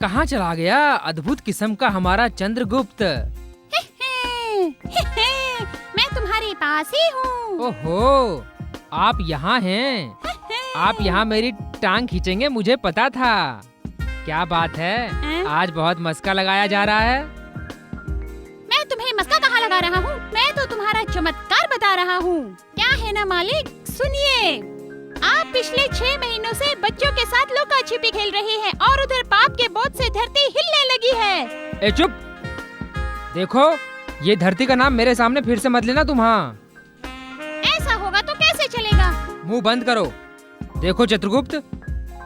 कहाँ चला गया अद्भुत किस्म का हमारा चंद्रगुप्त? मैं तुम्हारे पास ही हूँ। ओहो, आप यहाँ हैं। आप यहाँ मेरी टांग खींचेंगे, मुझे पता था। क्या बात है, आज बहुत मस्का लगाया जा रहा है। मैं तुम्हें मस्का कहाँ लगा रहा हूँ? मैं तो तुम्हारा चमत्कार बता रहा हूँ। क्या है ना मालिक, सुनिए। आप पिछले 6 महीनों से बच्चों के साथ लुका छिपी खेल रहे हैं और उधर पाप के बोझ से धरती हिलने लगी है। ए चुप! देखो, ये धरती का नाम मेरे सामने फिर से मत लेना तुम। हाँ, ऐसा होगा तो कैसे चलेगा? मुंह बंद करो। देखो चंद्रगुप्त,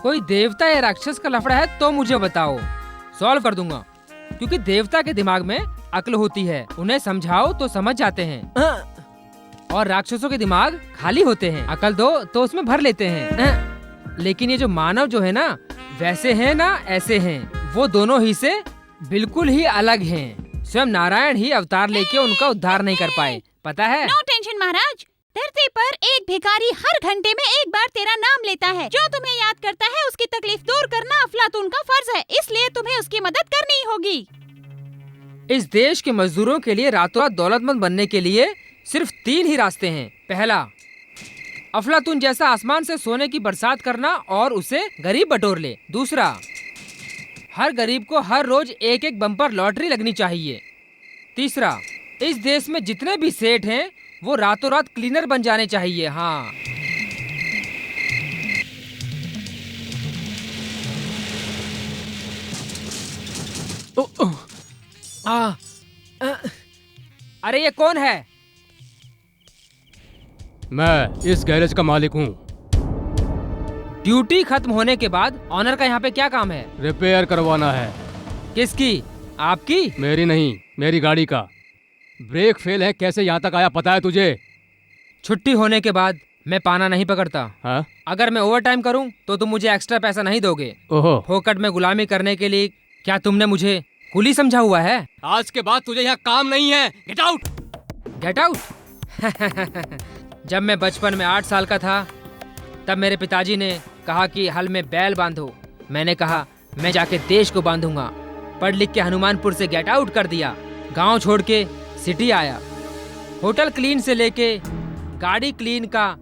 कोई देवता या राक्षस का लफड़ा है तो मुझे बताओ, सॉल्व कर दूंगा। क्योंकि देवता के दिमाग में अक्ल होती है, उन्हें समझाओ तो समझ जाते हैं। और राक्षसों के दिमाग खाली होते हैं, अकल दो तो उसमें भर लेते हैं। लेकिन ये जो मानव जो है ना, वैसे हैं ना ऐसे हैं, वो दोनों ही से बिल्कुल ही अलग हैं। स्वयं नारायण ही अवतार लेके उनका उद्धार नहीं कर पाए, पता है? नो टेंशन महाराज। धरती पर एक भिखारी हर घंटे में एक बार तेरा नाम लेता है। जो तुम्हें याद करता है उसकी तकलीफ दूर करना अफलातून का फर्ज है, इसलिए तुम्हें उसकी मदद करनी होगी। इस देश के मजदूरों के लिए रातों रात दौलतमंद बनने के लिए सिर्फ 3 ही रास्ते हैं। पहला, अफलातून जैसा आसमान से सोने की बरसात करना और उसे गरीब बटोर ले। दूसरा, हर गरीब को हर रोज एक एक बम्पर लॉटरी लगनी चाहिए। तीसरा, इस देश में जितने भी सेठ हैं वो रातों रात क्लीनर बन जाने चाहिए। हाँ, अरे ये कौन है? मैं इस गैरेज का मालिक हूँ। ड्यूटी खत्म होने के बाद ऑनर का यहाँ पे क्या काम है? रिपेयर करवाना है। किसकी? आपकी? मेरी नहीं, मेरी गाड़ी का। ब्रेक फेल है, कैसे यहाँ तक आया पता है तुझे? छुट्टी होने के बाद मैं पाना नहीं पकड़ता। हाँ? अगर मैं ओवर टाइम करूँ तो तुम मुझे एक्स्ट्रा पैसा नहीं दोगे। ओहो, फोकट में गुलामी करने के लिए क्या तुमने मुझे कुली समझा हुआ है? आज के बाद तुझे यहाँ काम नहीं है। Get out! Get out! जब मैं बचपन में 8 साल का था तब मेरे पिताजी ने कहा कि हल में बैल बांधो। मैंने कहा मैं जाके देश को बांधूंगा। पढ़ लिख के हनुमानपुर से गेट आउट कर दिया। गांव छोड़ के सिटी आया। होटल क्लीन से लेके गाड़ी क्लीन का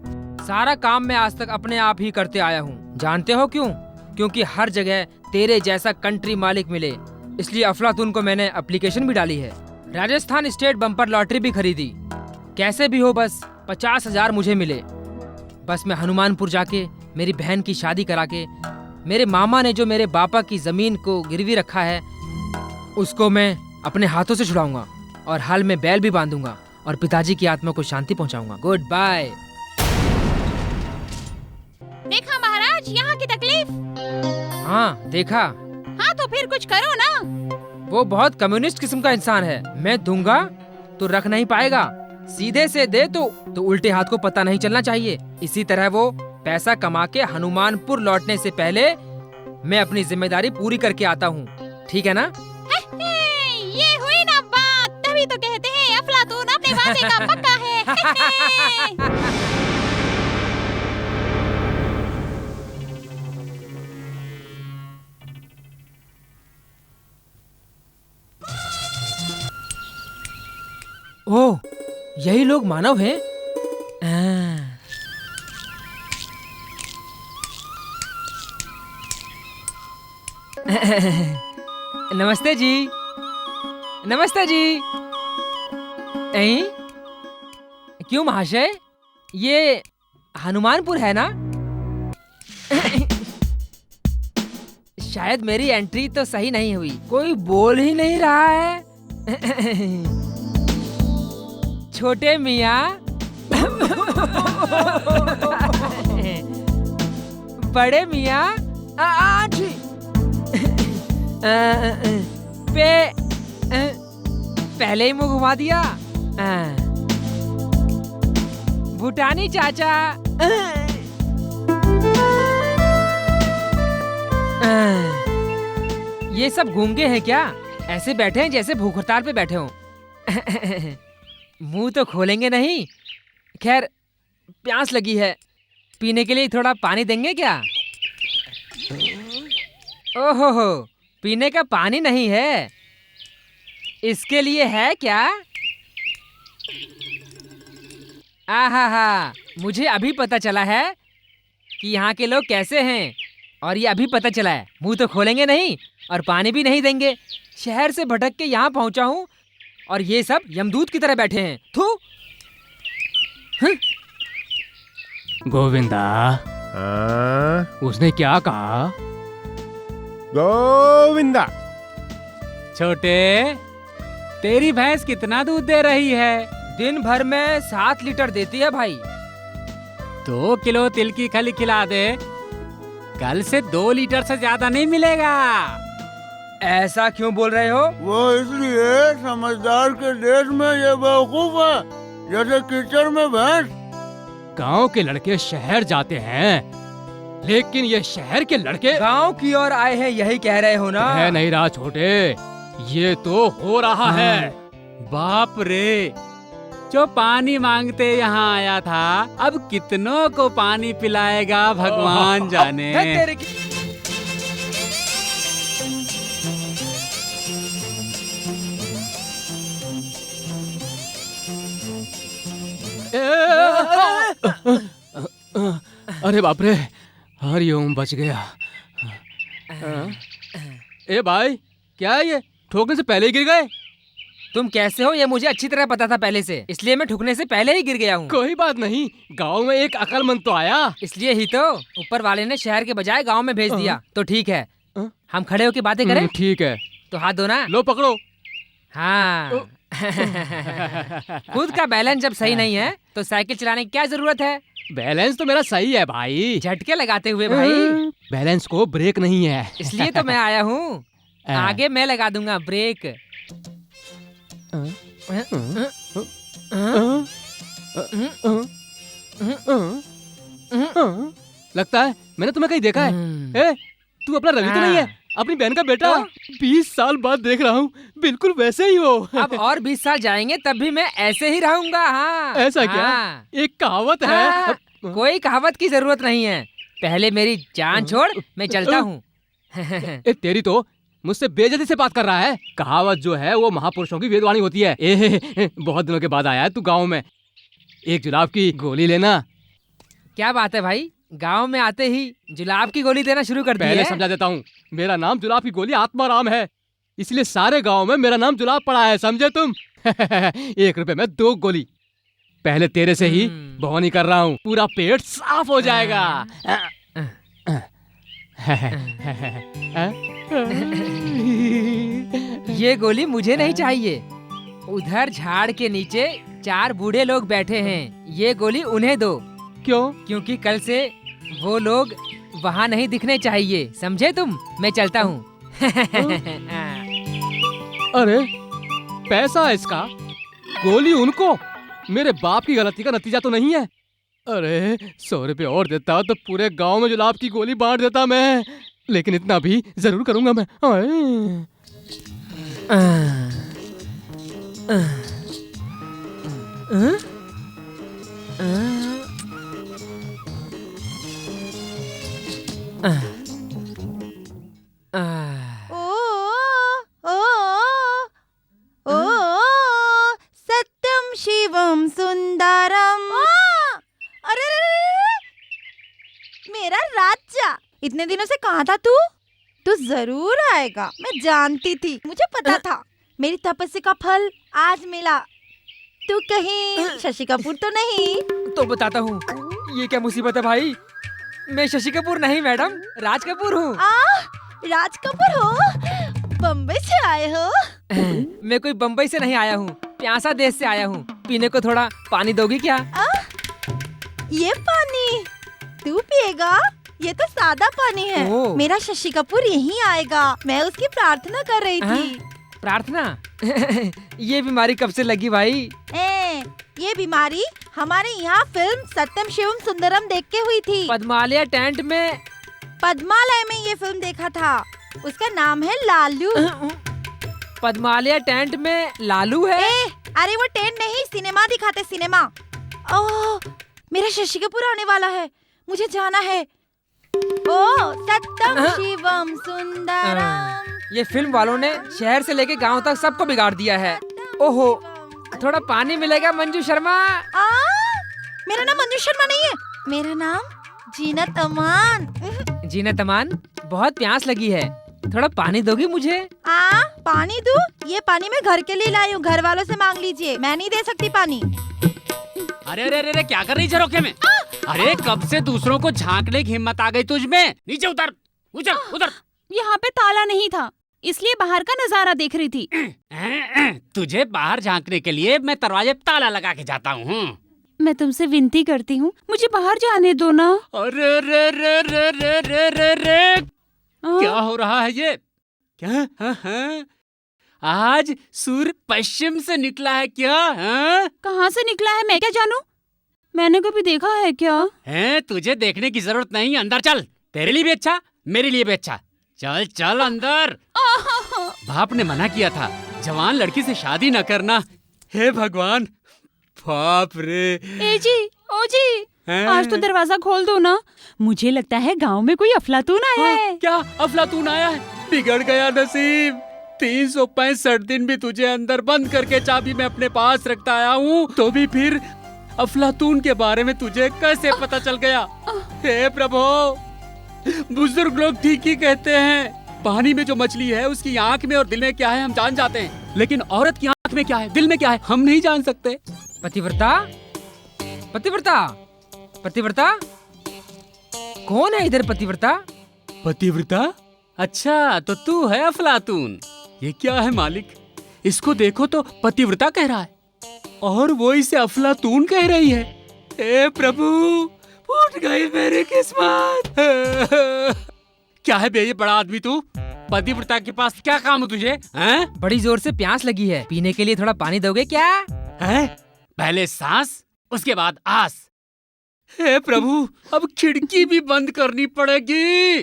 सारा काम मैं आज तक अपने आप ही करते आया हूँ। जानते हो क्यों? क्योंकि हर जगह तेरे जैसा कंट्री मालिक मिले, इसलिए अफलातून को मैंने एप्लीकेशन भी डाली है। राजस्थान स्टेट बम्पर लॉटरी भी खरीदी। कैसे भी हो बस 50,000 मुझे मिले। बस मैं हनुमानपुर जाके मेरी बहन की शादी करा के मेरे मामा ने जो मेरे बापा की जमीन को गिरवी रखा है उसको मैं अपने हाथों से छुड़ाऊंगा और हल में बैल भी बांधूंगा और पिताजी की आत्मा को शांति पहुंचाऊंगा। Good bye. देखा महाराज यहाँ की तकलीफ? हाँ देखा। हाँ तो फिर कुछ करो ना। वो बहुत कम्युनिस्ट किस्म का इंसान है। मैं दूंगा तो रख नहीं पाएगा, सीधे से दे तो उल्टे हाथ को पता नहीं चलना चाहिए। इसी तरह वो पैसा कमा के हनुमानपुर लौटने से पहले मैं अपनी जिम्मेदारी पूरी करके आता हूँ। ठीक है ना? ये हुई ना बात, तभी तो कहते हैं अफलातून अपने वादे का पक्का है। ओह, यही लोग मानव हैं? नमस्ते जी। नमस्ते जी। क्यों महाशय, ये हनुमानपुर है ना? शायद मेरी एंट्री तो सही नहीं हुई, कोई बोल ही नहीं रहा है। छोटे मियाँ, बड़े मियाँ, पहले ही मुंह घुमा दिया। भूटानी चाचा, ये सब गूंगे हैं क्या? ऐसे बैठे हैं जैसे भूख हड़ताल पे बैठे हों। मुंह तो खोलेंगे नहीं। खैर, प्यास लगी है, पीने के लिए थोड़ा पानी देंगे क्या? ओहो हो, पीने का पानी नहीं है, इसके लिए है क्या? आहा, मुझे अभी पता चला है कि यहाँ के लोग कैसे हैं, और ये अभी पता चला है। मुंह तो खोलेंगे नहीं और पानी भी नहीं देंगे। शहर से भटक के यहाँ पहुँचा हूँ और ये सब यमदूत की तरह बैठे हैं। थू। गोविंदा, हाँ? उसने क्या कहा? गोविंदा, छोटे, तेरी भैंस कितना दूध दे रही है? दिन भर में 7 लीटर देती है भाई। 2 किलो तिल की खली खिला दे, कल से 2 लीटर से ज्यादा नहीं मिलेगा। ऐसा क्यों बोल रहे हो? वो इसलिए समझदार के देश में ये बेवकूफ है, जैसे कीचड़ में भैंस। गांव के लड़के शहर जाते हैं, लेकिन ये शहर के लड़के गांव की ओर आए हैं, यही कह रहे हो ना? है नहीं रहा छोटे, ये तो हो रहा है। बाप रे, जो पानी मांगते यहाँ आया था, अब कितनों को पानी पिलाएगा भगवान जाने। है तेरे की... अरे बाप रे, हरिओम, बच गया। ए भाई, क्या है ये? ठोकने से पहले ही गिर गए? तुम कैसे हो ये मुझे अच्छी तरह पता था पहले से, इसलिए मैं ठुकने से पहले ही गिर गया हूँ। कोई बात नहीं, गांव में एक अकलमंद तो आया। इसलिए ही तो ऊपर वाले ने शहर के बजाय गांव में भेज दिया। तो ठीक है, हम खड़े होके बातें करें। ठीक है, तो हाथ दो ना। लो पकड़ो। हाँ। खुद का बैलेंस जब सही नहीं है तो साइकिल चलाने की क्या जरूरत है? बैलेंस तो मेरा सही है भाई। झटके लगाते हुए भाई। बैलेंस को ब्रेक नहीं है। इसलिए तो मैं आया हूँ। आगे मैं लगा दूंगा ब्रेक। लगता है मैंने तुम्हें कहीं देखा है। ए, तू अपना रवि तो नहीं है, अपनी बहन का बेटा? 20 साल बाद देख रहा हूँ, बिल्कुल वैसे ही हो। अब और 20 साल जाएंगे तब भी मैं ऐसे ही रहूंगा। हाँ। ऐसा क्या? हाँ। एक कहावत है। हाँ। कोई कहावत की जरूरत नहीं है, पहले मेरी जान छोड़, मैं चलता हूँ। तेरी तो मुझसे बेइज्जती से बात कर रहा है। कहावत जो है वो महापुरुषों की वेदवाणी होती है। बहुत दिनों के बाद आया है तू गाँव में, एक जुलाब की गोली लेना। क्या बात है भाई, गांव में आते ही जुलाब की गोली देना शुरू कर दी है? पहले समझा देता हूँ, मेरा नाम जुलाब की गोली आत्माराम है, इसलिए सारे गांव में मेरा नाम जुलाब पड़ा है, समझे तुम? 1 रुपए में 2 गोली। पहले तेरे से ही भौनी कर रहा हूँ, पूरा पेट साफ हो जाएगा। ये गोली मुझे नहीं चाहिए। उधर झाड़ के नीचे 4 बूढ़े लोग बैठे हैं, ये गोली उन्हें दो। क्यों? क्योंकि कल से वो लोग वहाँ नहीं दिखने चाहिए, समझे तुम? मैं चलता हूँ। अरे पैसा इसका, गोली उनको। मेरे बाप की गलती का नतीजा तो नहीं है। अरे 100 रुपए और देता तो पूरे गांव में जुलाब की गोली बांट देता मैं, लेकिन इतना भी जरूर करूंगा मैं। सत्यम शिवम सुंदरम। अरे मेरा राजा, इतने दिनों से कहाँ था तू? तू जरूर आएगा, मैं जानती थी, मुझे पता था। मेरी तपस्या का फल आज मिला। तू कहीं शशि कपूर तो नहीं? तो बताता हूँ, ये क्या मुसीबत है भाई? मैं शशि कपूर नहीं मैडम, राज कपूर हूँ। राज कपूर हो? बम्बई से आए हो? मैं कोई बम्बई से नहीं आया हूँ, प्यासा देश से आया हूँ। पीने को थोड़ा पानी दोगी क्या? ये पानी तू पिएगा? ये तो सादा पानी है। मेरा शशि कपूर यहीं आएगा, मैं उसकी प्रार्थना कर रही थी। प्रार्थना? ये बीमारी कब से लगी भाई? ये बीमारी हमारे यहाँ फिल्म सत्यम शिवम सुंदरम देख के हुई थी। पद्मालय टेंट में? पद्मालय में ये फिल्म देखा था, उसका नाम है लालू। पद्मालय टेंट में लालू है? अरे वो टेंट नहीं, सिनेमा दिखाते, सिनेमा। ओह, मेरा शशि कपूर आने वाला है, मुझे जाना है। ओ सत्यम शिवम सुंदरम ये फिल्म वालों ने शहर से लेके गांव तक सबको बिगाड़ दिया है। ओहो, थोड़ा पानी मिलेगा मंजू शर्मा? मेरा नाम मंजू शर्मा नहीं है, मेरा नाम जीनत अमान। जीनत अमान, बहुत प्यास लगी है, थोड़ा पानी दोगी मुझे? पानी दूं? ये पानी मैं घर के लिए लाई हूँ, घर वालों से मांग लीजिए, मैं नहीं दे सकती पानी। अरे अरे अरे क्या कर रही झरोखे में? अरे कब से दूसरों को झांकने की हिम्मत आ गई तुझ में? नीचे उतर, उतर, उतर। यहाँ पे ताला नहीं था, इसलिए बाहर का नजारा देख रही थी। तुझे बाहर झांकने के लिए मैं दरवाजे पे ताला लगा के जाता हूँ। मैं तुमसे विनती करती हूँ, मुझे बाहर जाने दो ना। अरे रे रे रे रे रे रे रे क्या हो रहा है ये? क्या? हाँ? आज सूर्य पश्चिम से निकला है क्या? हाँ? कहाँ से निकला है मैं क्या जानूं? मैंने कभी देखा है क्या? हैं, तुझे देखने की जरूरत नहीं, अंदर चल। तेरे लिए भी अच्छा, मेरे लिए भी अच्छा। चल चल अंदर। बाप ने मना किया था जवान लड़की से शादी न करना। हे भगवान, बाप रे। ए जी, ओ जी, हैं? आज तो दरवाजा खोल दो ना। मुझे लगता है गांव में कोई अफलातून आया है। क्या अफलातून आया है? बिगड़ गया नसीब। 365 दिन भी तुझे अंदर बंद करके चाबी मैं अपने पास रखता आया हूँ, तो भी फिर अफलातून के बारे में तुझे कैसे पता चल गया? हे प्रभु, बुजुर्ग लोग ठीक ही कहते हैं, पानी में जो मछली है उसकी आंख में और दिल में क्या है हम जान जाते हैं, लेकिन औरत की आंख में क्या है, दिल में क्या है, हम नहीं जान सकते। पतिव्रता, पतिव्रता, पतिव्रता, कौन है इधर पतिव्रता? पतिव्रता? अच्छा, तो तू है अफलातून। ये क्या है मालिक? इसको देखो तो पतिव्रता कह रहा है और वो इसे अफलातून कह रही है। हे प्रभु, फूट गई मेरी किस्मत। क्या है बे ये बड़ा आदमी तू? पतिव्रता के पास क्या काम है तुझे? हैं? बड़ी जोर से प्यास लगी है, पीने के लिए थोड़ा पानी दोगे क्या? हैं? पहले सांस, उसके बाद आस। हे प्रभु, अब खिड़की भी बंद करनी पड़ेगी।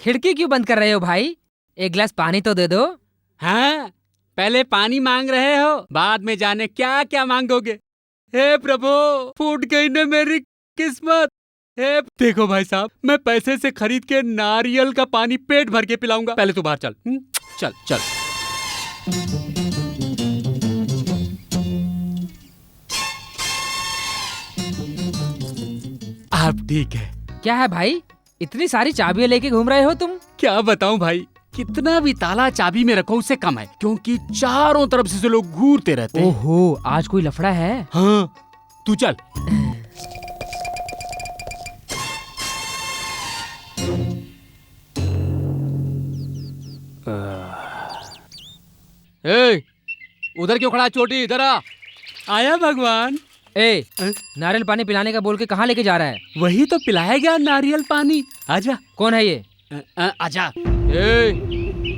खिड़की क्यों बंद कर रहे हो भाई? एक गिलास पानी तो दे दो। हाँ, पहले पानी मांग रहे हो, बाद में जाने क्या क्या मांगोगे। हे प्रभु, फूट गई न मेरी किस्मत। हे देखो भाई साहब, मैं पैसे से खरीद के नारियल का पानी पेट भर के पिलाऊंगा। पहले तू बाहर चल। चल चल। आप ठीक है? क्या है भाई, इतनी सारी चाबियां लेके घूम रहे हो तुम? क्या बताऊं भाई, कितना भी ताला चाबी में रखो उससे कम है, क्योंकि चारों तरफ से लोग घूरते रहते हैं। ओहो, आज कोई लफड़ा है? हाँ, तू चल। ए, उधर क्यों खड़ा है चोटी? इधर आ। आया भगवान। ए, नारियल पानी पिलाने का बोल के कहाँ लेके जा रहा है? वही तो पिलाया गया नारियल पानी। आजा। कौन है ये? आजा। ए,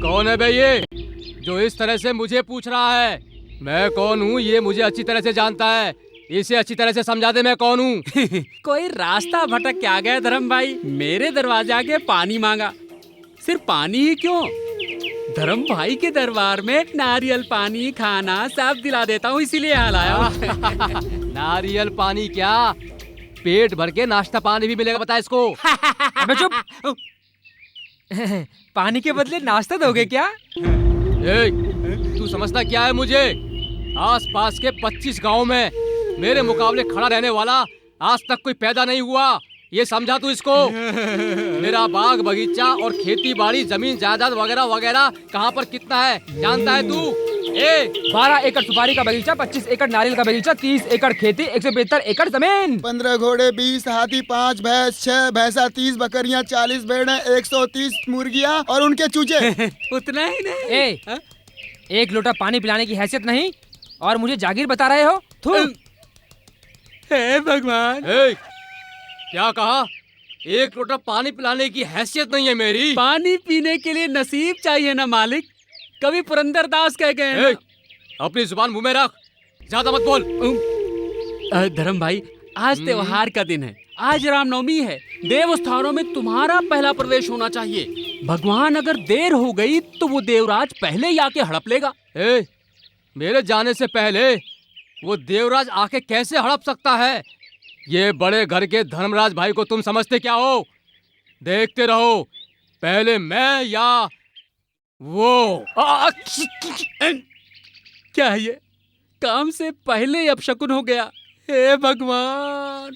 कौन है बे ये जो इस तरह से मुझे पूछ रहा है? मैं कौन हूँ ये मुझे अच्छी तरह से जानता है, इसे अच्छी तरह से समझा दे मैं कौन हूँ। कोई रास्ता भटक के आ गया धर्म भाई, मेरे दरवाजे आके पानी मांगा। सिर्फ पानी ही क्यों, धर्म भाई के दरबार में नारियल पानी खाना सब दिला देता हूँ, इसीलिए यहाँ लाया हूँ। नारियल पानी क्या, पेट भर के नाश्ता पानी भी मिलेगा, बता इसको। अबे चुप। पानी के बदले नाश्ता दोगे क्या? ए, तू समझता क्या है मुझे? आसपास के 25 गांव में मेरे मुकाबले खड़ा रहने वाला आज तक कोई पैदा नहीं हुआ, ये समझा तू इसको। मेरा बाग बगीचा और खेती बाड़ी जमीन जायदाद वगैरह वगैरह कहाँ पर कितना है जानता है तू? 12 एकड़ सुपारी का बगीचा, 25 एकड़ नारियल का बगीचा, 30 एकड़ खेती, 172 एकड़ जमीन। 15 घोड़े, 20 हाथी, 5 भैंस, 6 भैंसा, 30 बकरियां, 40 भेड़ें, 130 मुर्गियां और उनके चूजे। उतना ही नहीं। एक लोटा पानी पिलाने की हैसियत नहीं और मुझे जागीर बता रहे हो? थू। हे भगवान। क्या कहा? एक लोटा पानी पिलाने की हैसियत नहीं है मेरी? पानी पीने के लिए नसीब चाहिए ना मालिक, कभी पुरंदरदास कह गए हैं ना। अपनी जुबान मुंह में रख, ज्यादा मत बोल। धर्म भाई, आज त्योहार का दिन है, आज रामनवमी है, देव स्थानों में तुम्हारा पहला प्रवेश होना चाहिए। भगवान अगर देर हो गई तो वो देवराज पहले ही आके हड़प लेगा। मेरे जाने से पहले वो देवराज आके कैसे हड़प सकता है? ये बड़े घर के धर्मराज भाई को तुम समझते क्या हो? देखते रहो, पहले मैं या वो क्या है ये? काम से पहले ही अपशकुन हो गया। हे भगवान।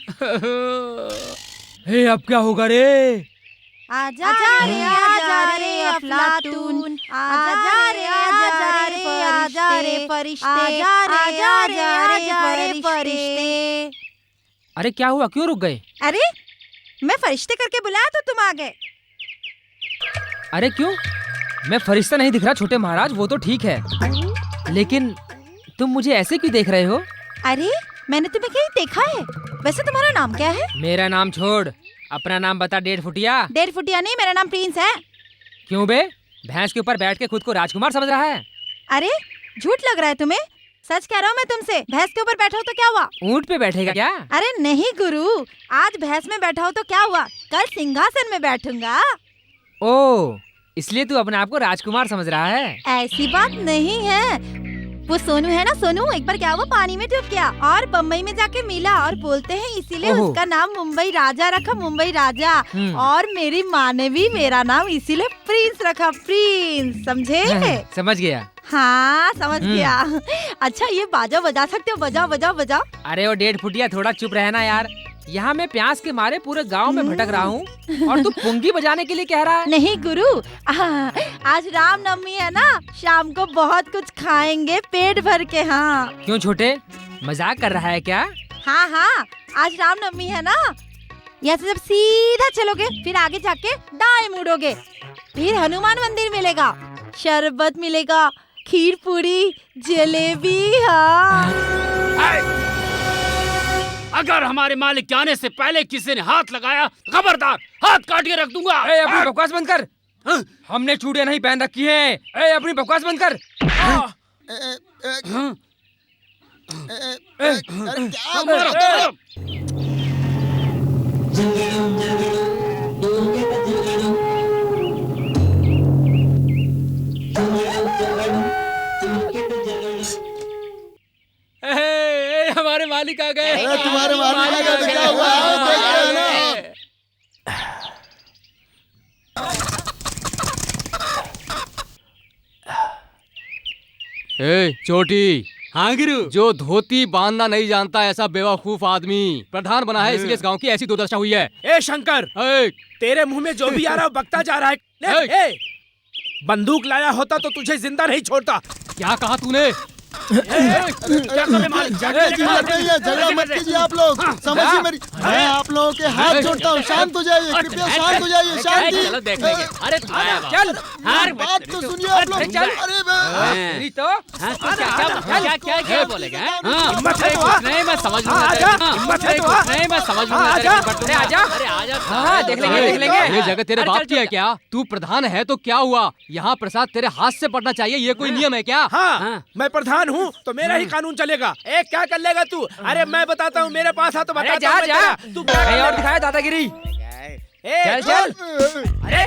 हे अब क्या होगा रे? आजा रे अफलातून, आजा रे फरिश्ते, आजा रे फरिश्ते। अरे क्या हुआ, क्यों रुक गए? अरे मैं फरिश्ते करके बुलाया तो तुम आ गए। अरे क्यों? मैं फरिश्ता नहीं दिख रहा छोटे महाराज, वो तो ठीक है, लेकिन तुम मुझे ऐसे क्यों देख रहे हो? अरे मैंने तुम्हें कहीं देखा है। वैसे तुम्हारा नाम क्या है? मेरा नाम छोड़, अपना नाम बता। 1.5 फुटिया। 1.5 फुटिया नहीं, मेरा नाम प्रिंस है। क्यों बे? भैंस के ऊपर बैठ के खुद को राजकुमार समझ रहा है? अरे झूठ लग रहा है तुम्हें? सच कह रहा हूँ मैं तुमसे। भैंस के ऊपर बैठा हो तो क्या हुआ? ऊंट पे बैठेगा क्या? अरे नहीं गुरु, आज भैंस में बैठा हो तो क्या हुआ, कल सिंहासन में बैठूंगा। ओ, इसलिए तू अपने आप को राजकुमार समझ रहा है? ऐसी बात नहीं है। वो सोनू है ना, सोनू एक बार क्या हुआ, पानी में डूब गया और बम्बई में जाके मिला और बोलते हैं इसीलिए ओहो। उसका नाम मुंबई राजा रखा, मुंबई राजा। और मेरी माँ ने भी मेरा नाम इसीलिए प्रिंस रखा, प्रिंस। समझे? समझ गया। हाँ समझ गया। अच्छा ये बाजा बजा सकते हो? बजाओ बजाओ बजाओ। अरे वो 1.5 फुटिया, थोड़ा चुप रहना यार। यहाँ मैं प्यास के मारे पूरे गांव में भटक रहा हूँ और तू पुंगी बजाने के लिए कह रहा है? नहीं गुरु, आज रामनवमी है ना, शाम को बहुत कुछ खाएंगे पेट भर के। हाँ क्यों छोटे, मजाक कर रहा है क्या? हाँ हाँ, आज रामनवमी है ना। यहाँ से जब सीधा चलोगे फिर आगे जाके दाएं मुड़ोगे, फिर हनुमान मंदिर मिलेगा, शरबत मिलेगा, खीर पूरी जलेबी। हाँ अगर हमारे मालिक के आने से पहले किसी ने हाथ लगाया तो खबरदार हाथ काट के रख दूंगा। अपनी बकवास बंद कर। हमने चूड़ियां नहीं पहन रखी है। अपनी बकवास बंद कर। अरे क्या हमारे मालिक आ गए। अरे तुम्हारे मालिक आ गए तो क्या हुआ? देखते हैं ना। ए चोटी, हाँ गुरु। जो धोती बांधना नहीं जानता ऐसा बेवकूफ आदमी प्रधान बना है, इसलिए इस गांव की ऐसी दुर्दशा हुई है। ए शंकर, ए, तेरे मुंह में जो भी आ रहा है वो बकता जा रहा है। ले, ए, बंदूक लाया होता तो तुझे जिंदा नहीं छोड़ता। क्या कहा तूने? क्या करे मालिक? झगड़ा मत कीजिए आप लोग, समझिए मेरी। मैं आप लोगों के हाथ जोड़ता हूँ, शांत हो जाइए कृपया, शांत हो जाइए, शांति। चलो देख लेंगे। अरे चल, बात तो सुनिए आप लोग। चल। अरे क्या क्या बोलेगा? हिम्मत है तो नहीं मैं समझ लूंगा। हिम्मत है तो नहीं मैं समझ लूंगा। अरे आजा। अरे आजा। हाँ देख लेंगे, देख लेंगे। ये जगह तेरे बाप की है क्या? तू प्रधान है तो क्या हुआ? यहाँ प्रसाद तेरे हाथ से पड़ना चाहिए, ये कोई नियम है क्या? हाँ, मैं प्रधान हूँ तो मेरा ही कानून चलेगा। ए क्या कर लेगा तू? अरे मैं बताता हूँ, मेरे पास आ तो अरे बताता हूँ जा मैं जा। तेरा। तू क्या कर और लेगा? दिखाया दादागिरी। ए, चल चल। अरे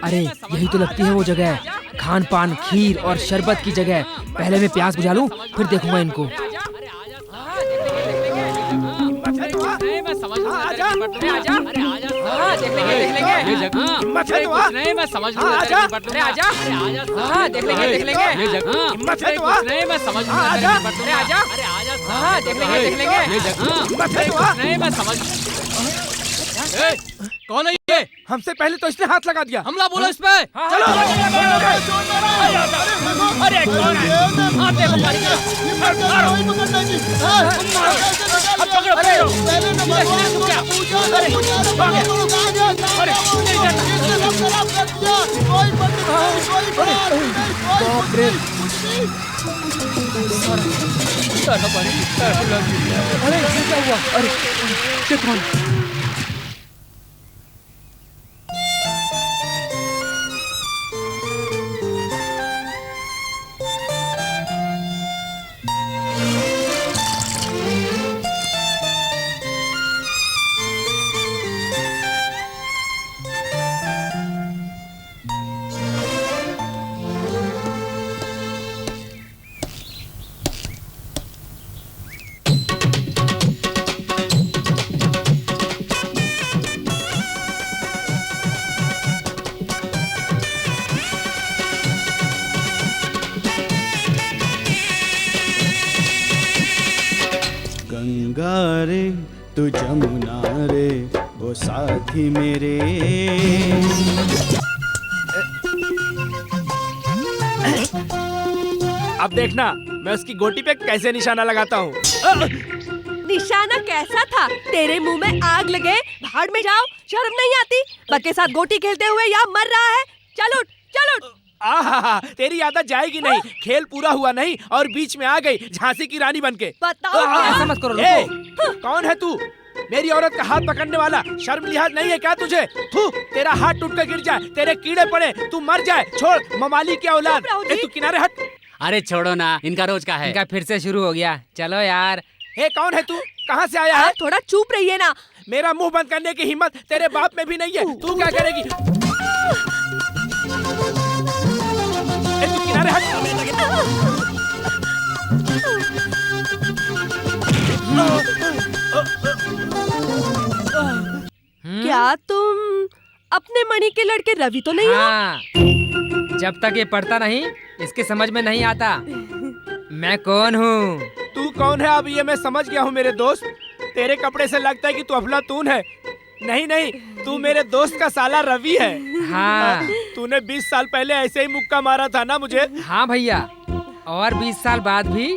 अरे यही तो लगती है वो जगह, खान पान, खीर और शरबत की जगह। पहले मैं प्यास बुझा लूं, फिर देखूंगा इनको। नहीं मैं समझ लूंगा। आजा। अरे आजा। हाँ देख लेंगे, देख लेंगे। ये जगह हिम्मत है तो आ। नहीं मैं समझ लूंगा। आजा। अरे आजा। हाँ देख लेंगे, देख लेंगे। ये जगह हिम्मत है तो आ। नहीं मैं समझ लूंगा। आजा। अरे आजा। अरे आजा। हाँ देख लेंगे, देख लेंगे। ये जगह हिम्मत है तो आ। नहीं मैं समझ। कौन है ये? हमसे पहले तो इसने हाथ लगा दिया। हमला बोलो इस पे। चलो अरे कौन है? हाँ देखो मारी। अरे ये क्या हुआ? अरे ये कौन? रे तू जमुना रे वो साथी मेरे। अब देखना मैं उसकी गोटी पे कैसे निशाना लगाता हूँ। निशाना कैसा था? तेरे मुंह में आग लगे, भाड़ में जाओ, शर्म नहीं आती? बक के साथ गोटी खेलते हुए यहाँ मर रहा है। चल उठ, चल उठ। आहा, तेरी आदत जाएगी नहीं। खेल पूरा हुआ नहीं और बीच में आ गई झांसी की रानी बनके। बताओ ऐसा मत करो, ए, रुको। कौन है तू? मेरी औरत का हाथ पकड़ने वाला। शर्म लिहाज नहीं है क्या तुझे? थू, तेरा हाथ टूट कर गिर जाए, तेरे कीड़े पड़े, तू मर जाए। छोड़ ममाली की औलाद। ए, तू किनारे हट। अरे छोड़ो ना, इनका रोज का है। इनका फिर से शुरू हो गया। चलो यार। हे, कौन है तू? कहाँ से आया है? आप थोड़ा चुप रहिए ना। मेरा मुंह बंद करने की हिम्मत तेरे बाप में भी नहीं है। तू क्या करेगी? ए, तू किनारे हट। क्या तुम अपने मणि के लड़के रवि तो नहीं हो? हाँ, जब तक ये पढ़ता नहीं इसके समझ में नहीं आता मैं कौन हूँ। तू कौन है अब ये मैं समझ गया हूँ मेरे दोस्त। तेरे कपड़े से लगता है कि तू अफलातून है। नहीं नहीं, तू मेरे दोस्त का साला रवि है। हाँ। तूने 20 साल पहले ऐसे ही मुक्का मारा था ना मुझे। हाँ भैया, और 20 साल बाद भी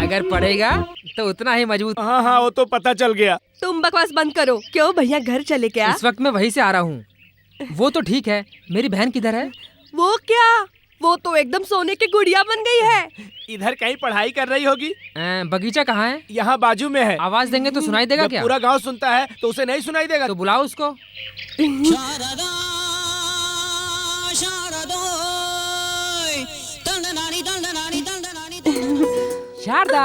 अगर पढ़ेगा तो उतना ही मजबूत। हाँ हाँ, वो तो पता चल गया। तुम बकवास बंद करो। क्यों भैया घर चले क्या? इस वक्त मैं वहीं से आ रहा हूँ। वो तो ठीक है, मेरी बहन किधर है? वो क्या, वो तो एकदम सोने की गुड़िया बन गई है। इधर कहीं पढ़ाई कर रही होगी। बगीचा कहाँ है? यहाँ बाजू में है। आवाज देंगे तो सुनाई देगा जब क्या? पूरा गांव सुनता है तो उसे नहीं सुनाई देगा। तो बुलाओ उसको। शारदा।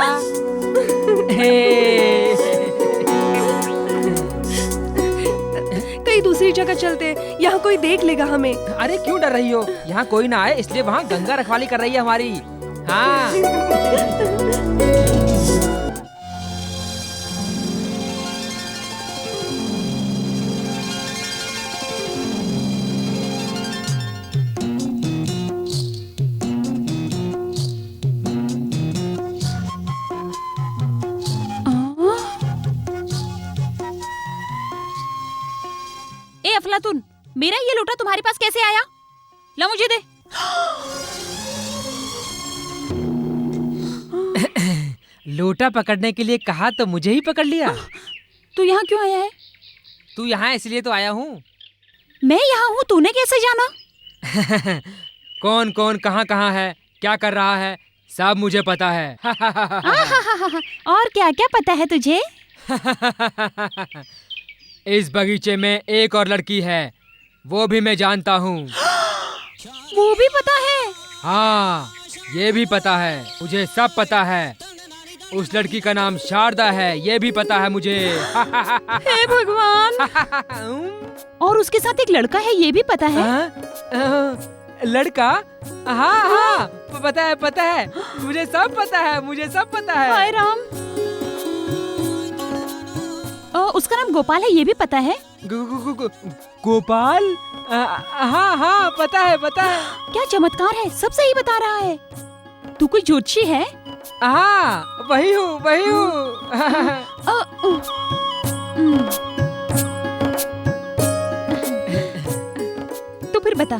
कहीं दूसरी जगह चलते, यहाँ कोई देख लेगा हमें। अरे क्यों डर रही हो? यहाँ कोई ना आए इसलिए वहाँ गंगा रखवाली कर रही है हमारी। हाँ। ए अफलातून, मेरा ये लोटा तुम्हारे पास कैसे आया? ला मुझे दे। लोटा पकड़ने के लिए कहा तो मुझे ही पकड़ लिया। तू यहाँ क्यों आया है? तू यहाँ इसलिए तो आया हूँ। मैं यहाँ हूँ, तूने कैसे जाना? कौन कौन कहाँ कहाँ है, क्या कर रहा है, सब मुझे पता है। और क्या क्या पता है तुझे? इस बगीचे में एक और लड़की है, वो भी मैं जानता हूँ। वो भी पता है? हाँ, ये भी पता है, मुझे सब पता है। उस लड़की का नाम शारदा है, ये भी पता है मुझे। हे भगवान। और उसके साथ एक लड़का है, ये भी पता है? लड़का? हाँ हाँ, पता है, मुझे सब पता है, मुझे सब पता है। हाय राम। उसका नाम गोपाल है, ये भी पता है? गोपाल? हाँ हाँ, पता है। क्या चमत्कार है, सब सही बता रहा है। तू कोई ज्योतिषी है? हाँ, वही हूँ। तो फिर बता।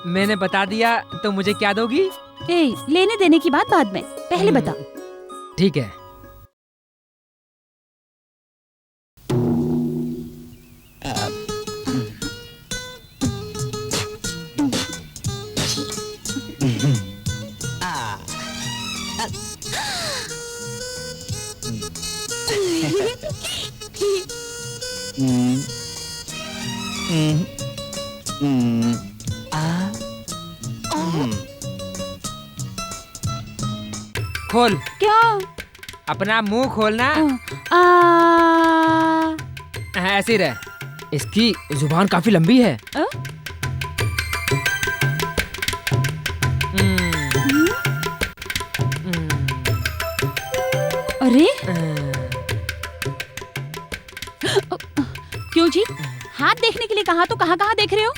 मैंने बता दिया तो मुझे क्या दोगी? लेने देने की बात बाद में, पहले बता। ठीक है। खोल। क्या? अपना मुंह खोलना। ऐसे ही रह। इसकी जुबान काफी लंबी है। अरे क्यों जी, हाथ देखने के लिए कहा तो कहाँ कहाँ देख रहे हो?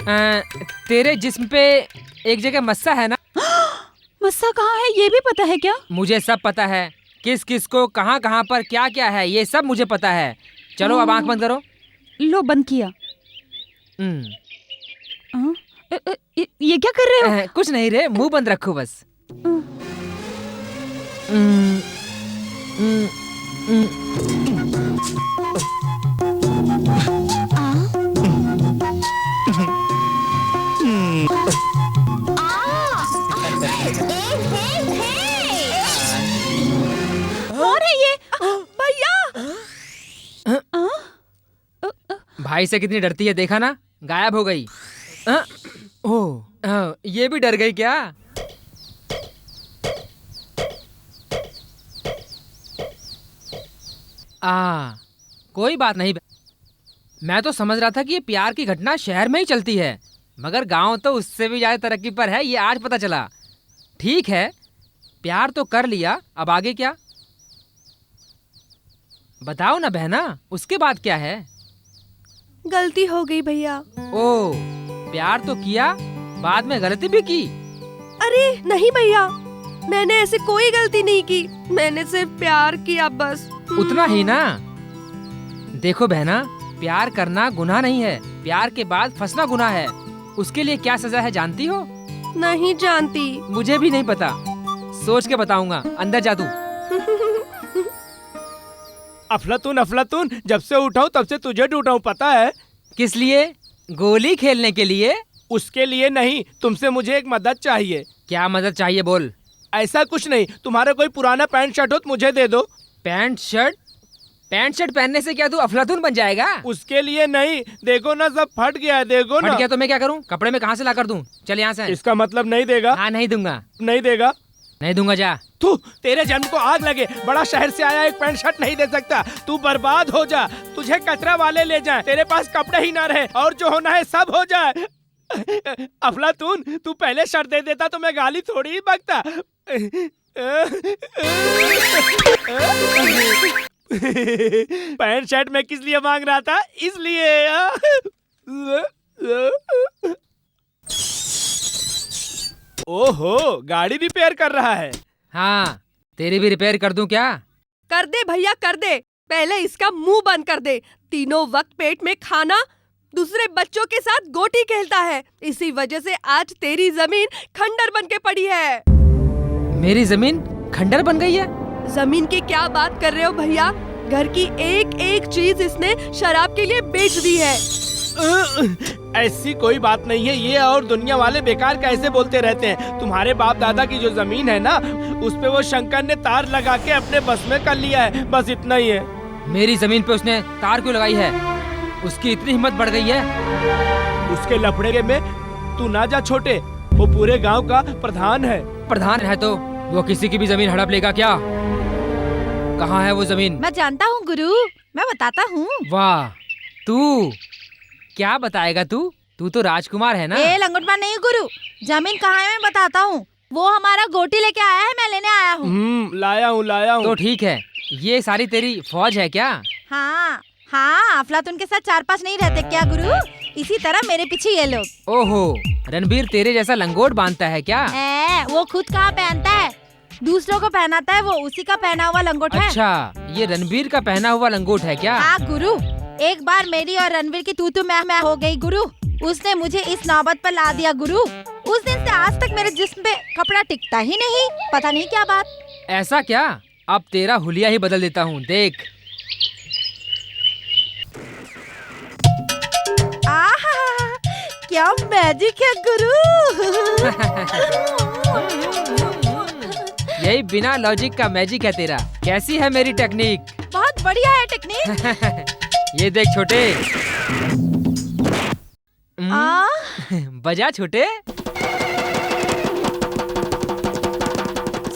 तेरे जिस्म पे एक जगह मस्सा है ना? मस्सा कहाँ है, ये भी पता है क्या? मुझे सब पता है। किस किस को कहाँ कहाँ पर क्या क्या है ये सब मुझे पता है। चलो अब आंख बंद करो। लो बंद किया। ये क्या कर रहे हो? कुछ नहीं रे, मुंह बंद रखो बस। कौन है ये? भैया! भाई से कितनी डरती है, देखा ना, गायब हो गई। ओह, ये भी डर गई क्या? कोई बात नहीं। मैं तो समझ रहा था कि ये प्यार की घटना शहर में ही चलती है, मगर गांव तो उससे भी ज्यादा तरक्की पर है, ये आज पता चला। ठीक है, प्यार तो कर लिया, अब आगे क्या? बताओ ना बहना, उसके बाद क्या है? गलती हो गई भैया। ओह, प्यार तो किया, बाद में गलती भी की? अरे नहीं भैया, मैंने ऐसे कोई गलती नहीं की, मैंने सिर्फ प्यार किया बस। उतना ही ना? देखो बहना, प्यार करना गुनाह नहीं है, प्यार के बाद फंसना गुनाह है। उसके लिए क्या सजा है जानती हो? नहीं जानती। मुझे भी नहीं पता, सोच के बताऊंगा। अंदर जा तू। अफलातून अफलातून, जब से उठाऊं तब से तुझे ढूंढा हूं, पता है? किस लिए? गोली खेलने के लिए? उसके लिए नहीं, तुमसे मुझे एक मदद चाहिए। क्या मदद चाहिए बोल। ऐसा कुछ नहीं, तुम्हारा कोई पुराना पैंट शर्ट हो तो मुझे दे दो। Pant shirt? पैंट शर्ट पहनने से क्या तू अफलातून बन जाएगा? उसके लिए नहीं, देखो ना सब फट गया है, देखो ना। फट गया तो मैं क्या करूं? कपड़े में कहां से ला कर दूं? चल यहाँ से। इसका मतलब नहीं देगा? हाँ, नहीं दूंगा। नहीं देगा? नहीं दूंगा, जा। तू, तेरे जन्म को आग लगे, बड़ा शहर से आया एक पैंट शर्ट नहीं दे सकता। तू बर्बाद हो जा, तुझे कचरा वाले ले जाएं, तेरे पास कपड़े ही ना रहे और जो होना है सब हो जाए। अफलातून, तू पहले शर्ट दे देता तो मैं गाली थोड़ी ही बकता। पैंट शर्ट मैं किस लिए मांग रहा था? इसलिए। ओहो, गाड़ी रिपेयर कर रहा है। हाँ, तेरी भी रिपेयर कर दूं क्या? कर दे भैया, कर दे। पहले इसका मुंह बंद कर दे। तीनों वक्त पेट में खाना, दूसरे बच्चों के साथ गोटी खेलता है, इसी वजह से आज तेरी जमीन खंडर बन के पड़ी है। मेरी जमीन खंडर बन गई है? जमीन की क्या बात कर रहे हो भैया? घर की एक एक चीज इसने शराब के लिए बेच दी है। ऐसी कोई बात नहीं है, ये और दुनिया वाले बेकार कैसे बोलते रहते हैं। तुम्हारे बाप दादा की जो जमीन है ना, उस पे वो शंकर ने तार लगा के अपने बस में कर लिया है, बस इतना ही है। मेरी जमीन पे उसने तार क्यों लगाई है? उसकी इतनी हिम्मत बढ़ गई है? उसके लफड़े में तू ना जा छोटे, वो पूरे गांव का प्रधान है। प्रधान है तो वो किसी की भी जमीन हड़प लेगा क्या? कहाँ है वो जमीन? मैं जानता हूँ गुरु, मैं बताता हूँ। वाह, तू क्या बताएगा? तू तो राजकुमार है ना? ए लंगोटमार नहीं गुरु, जमीन कहाँ है मैं बताता हूँ। वो हमारा गोटी लेके आया है, मैं लेने आया हूँ। लाया हूँ। तो ठीक है, ये सारी तेरी फौज है क्या? हाँ हाँ, अफलातून के साथ 4-5 नहीं रहते क्या गुरु? इसी तरह मेरे पीछे ये लोग। ओहो, रणबीर तेरे जैसा लंगोट बांधता है क्या? वो खुद कहाँ पहनता है, दूसरों को पहनाता है, वो उसी का पहना हुआ लंगोट है। अच्छा, ये रणबीर का पहना हुआ लंगोट है क्या? हाँ गुरु, एक बार मेरी और रणवीर की तू मैं हो गई गुरु। उसने मुझे इस नौबत पर ला दिया गुरु। उस दिन से आज तक मेरे जिस्म पे कपड़ा टिकता ही नहीं, पता नहीं क्या बात। ऐसा क्या? अब तेरा हुलिया ही बदल देता हूँ, देख। आहा, क्या मैजिक है गुरु। यही बिना लॉजिक का मैजिक है तेरा। कैसी है मेरी टेक्निक? बहुत बढ़िया है टेक्निक। ये देख छोटे। बजा छोटे।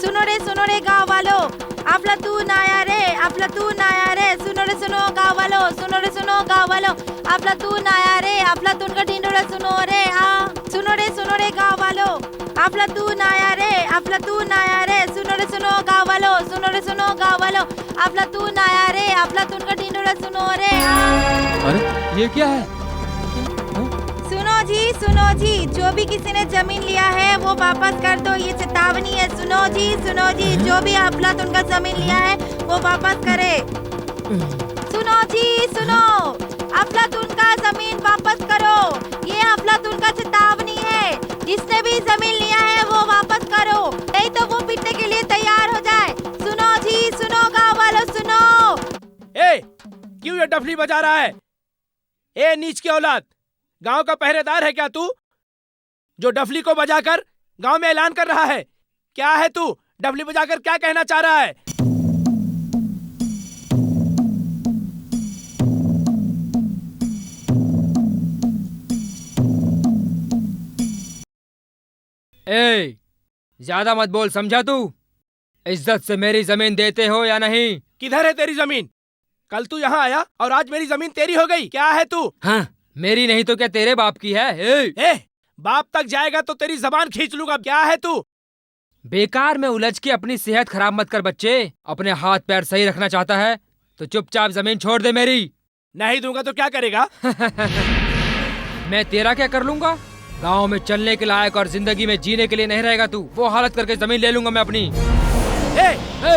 सुनो रे गाँव वालों, अफलातून आया रे, अफलातून आया रे। सुनो गाँव वालों, सुनो गाँव वालों, अफलातून आया रे, अफलातून का ढिंढोरा सुनो रे। सुनो रे गाँव वालों, अफलातून आया रे, अफलातून आया रे। सुनो गाँव वालों, सुनो गाँव वालों, अफलातून आया रे, अफलातून का ढिंढोरा सुनो रे। अरे ये क्या है? सुनो जी, जो भी किसी ने जमीन लिया है वो वापस कर दो, ये चेतावनी है। सुनो जी, जो भी अफलातून का जमीन लिया है वो वापस करे। सुनो जी सुनो, अफलातून का जमीन वापस करो। ये अफलातून का चेतावनी है, जिसने भी जमीन लिया है वो वापस करो, नहीं तो वो पीटने के लिए तैयार हो जाए। सुनो जी सुनो, गाँव वालों सुनो। ए, क्यों ये डफली बजा रहा है? ए नीच की औलाद, गांव का पहरेदार है क्या तू, जो डफली को बजाकर गांव में ऐलान कर रहा है? क्या है तू, डफली बजाकर क्या कहना चाह रहा है? ए, ज्यादा मत बोल, समझा तू? इज्जत से मेरी जमीन देते हो या नहीं? किधर है तेरी जमीन? कल तू यहाँ आया और आज मेरी जमीन तेरी हो गई। क्या है तू? हाँ, मेरी नहीं तो क्या तेरे बाप की है? बाप तक जाएगा तो तेरी जबान खींच लूंगा। क्या है तू? बेकार में उलझ के अपनी सेहत खराब मत कर बच्चे। अपने हाथ पैर सही रखना चाहता है तो चुपचाप जमीन छोड़ दे मेरी। नहीं दूंगा तो क्या करेगा? मैं तेरा क्या कर लूंगा? गांव में चलने के लायक और जिंदगी में जीने के लिए नहीं रहेगा तू। वो हालत करके जमीन ले लूंगा मैं अपनी।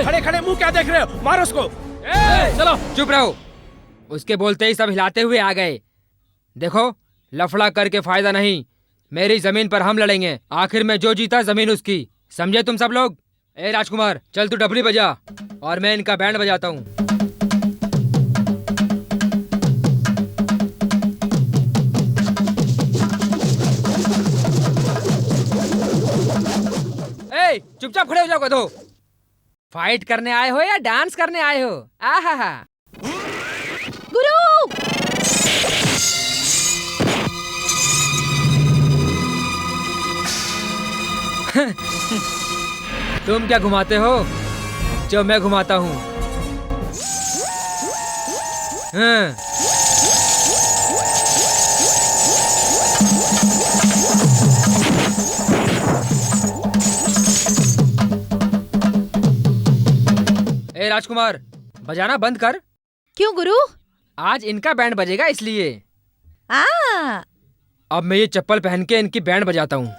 खड़े खड़े मुंह क्या देख रहे हो? मारो उसको। चलो चुप रहो। उसके बोलते ही सब हिलाते हुए आ गए। देखो, लफड़ा करके फायदा नहीं, मेरी जमीन पर हम लड़ेंगे। आखिर में जो जीता जमीन उसकी। समझे तुम सब लोग? ए राजकुमार, चल तू डबली बजा और मैं इनका बैंड बजाता हूँ। ए, चुपचाप खड़े हो जाओ गधो। फाइट करने आए हो या डांस करने आए हो? आहा। गुरु, तुम क्या घुमाते हो जो मैं घुमाता हूँ? हाँ। ए राजकुमार, बजाना बंद कर। क्यों गुरु? आज इनका बैंड बजेगा इसलिए। अब मैं ये चप्पल पहन के इनकी बैंड बजाता हूँ।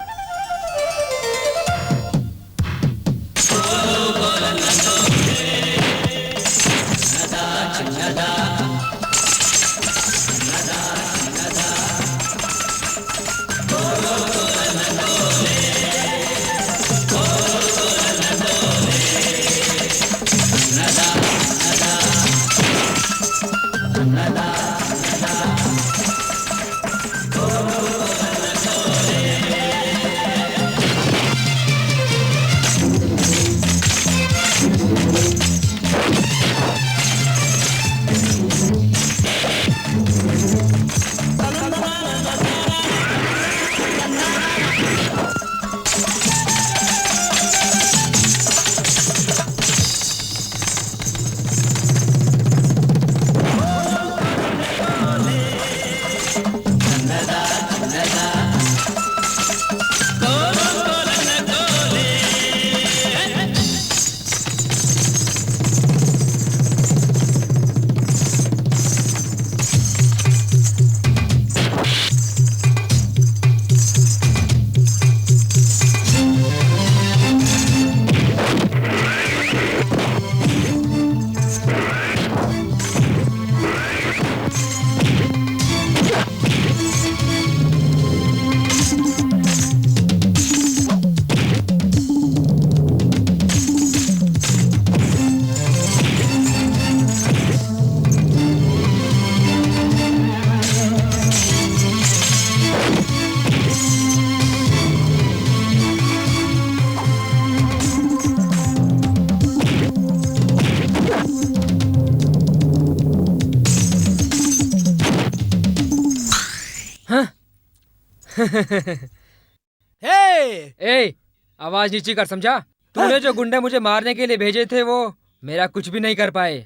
ए, आवाज नीची कर, समझा? तूने जो गुंडे मुझे मारने के लिए भेजे थे वो मेरा कुछ भी नहीं कर पाए।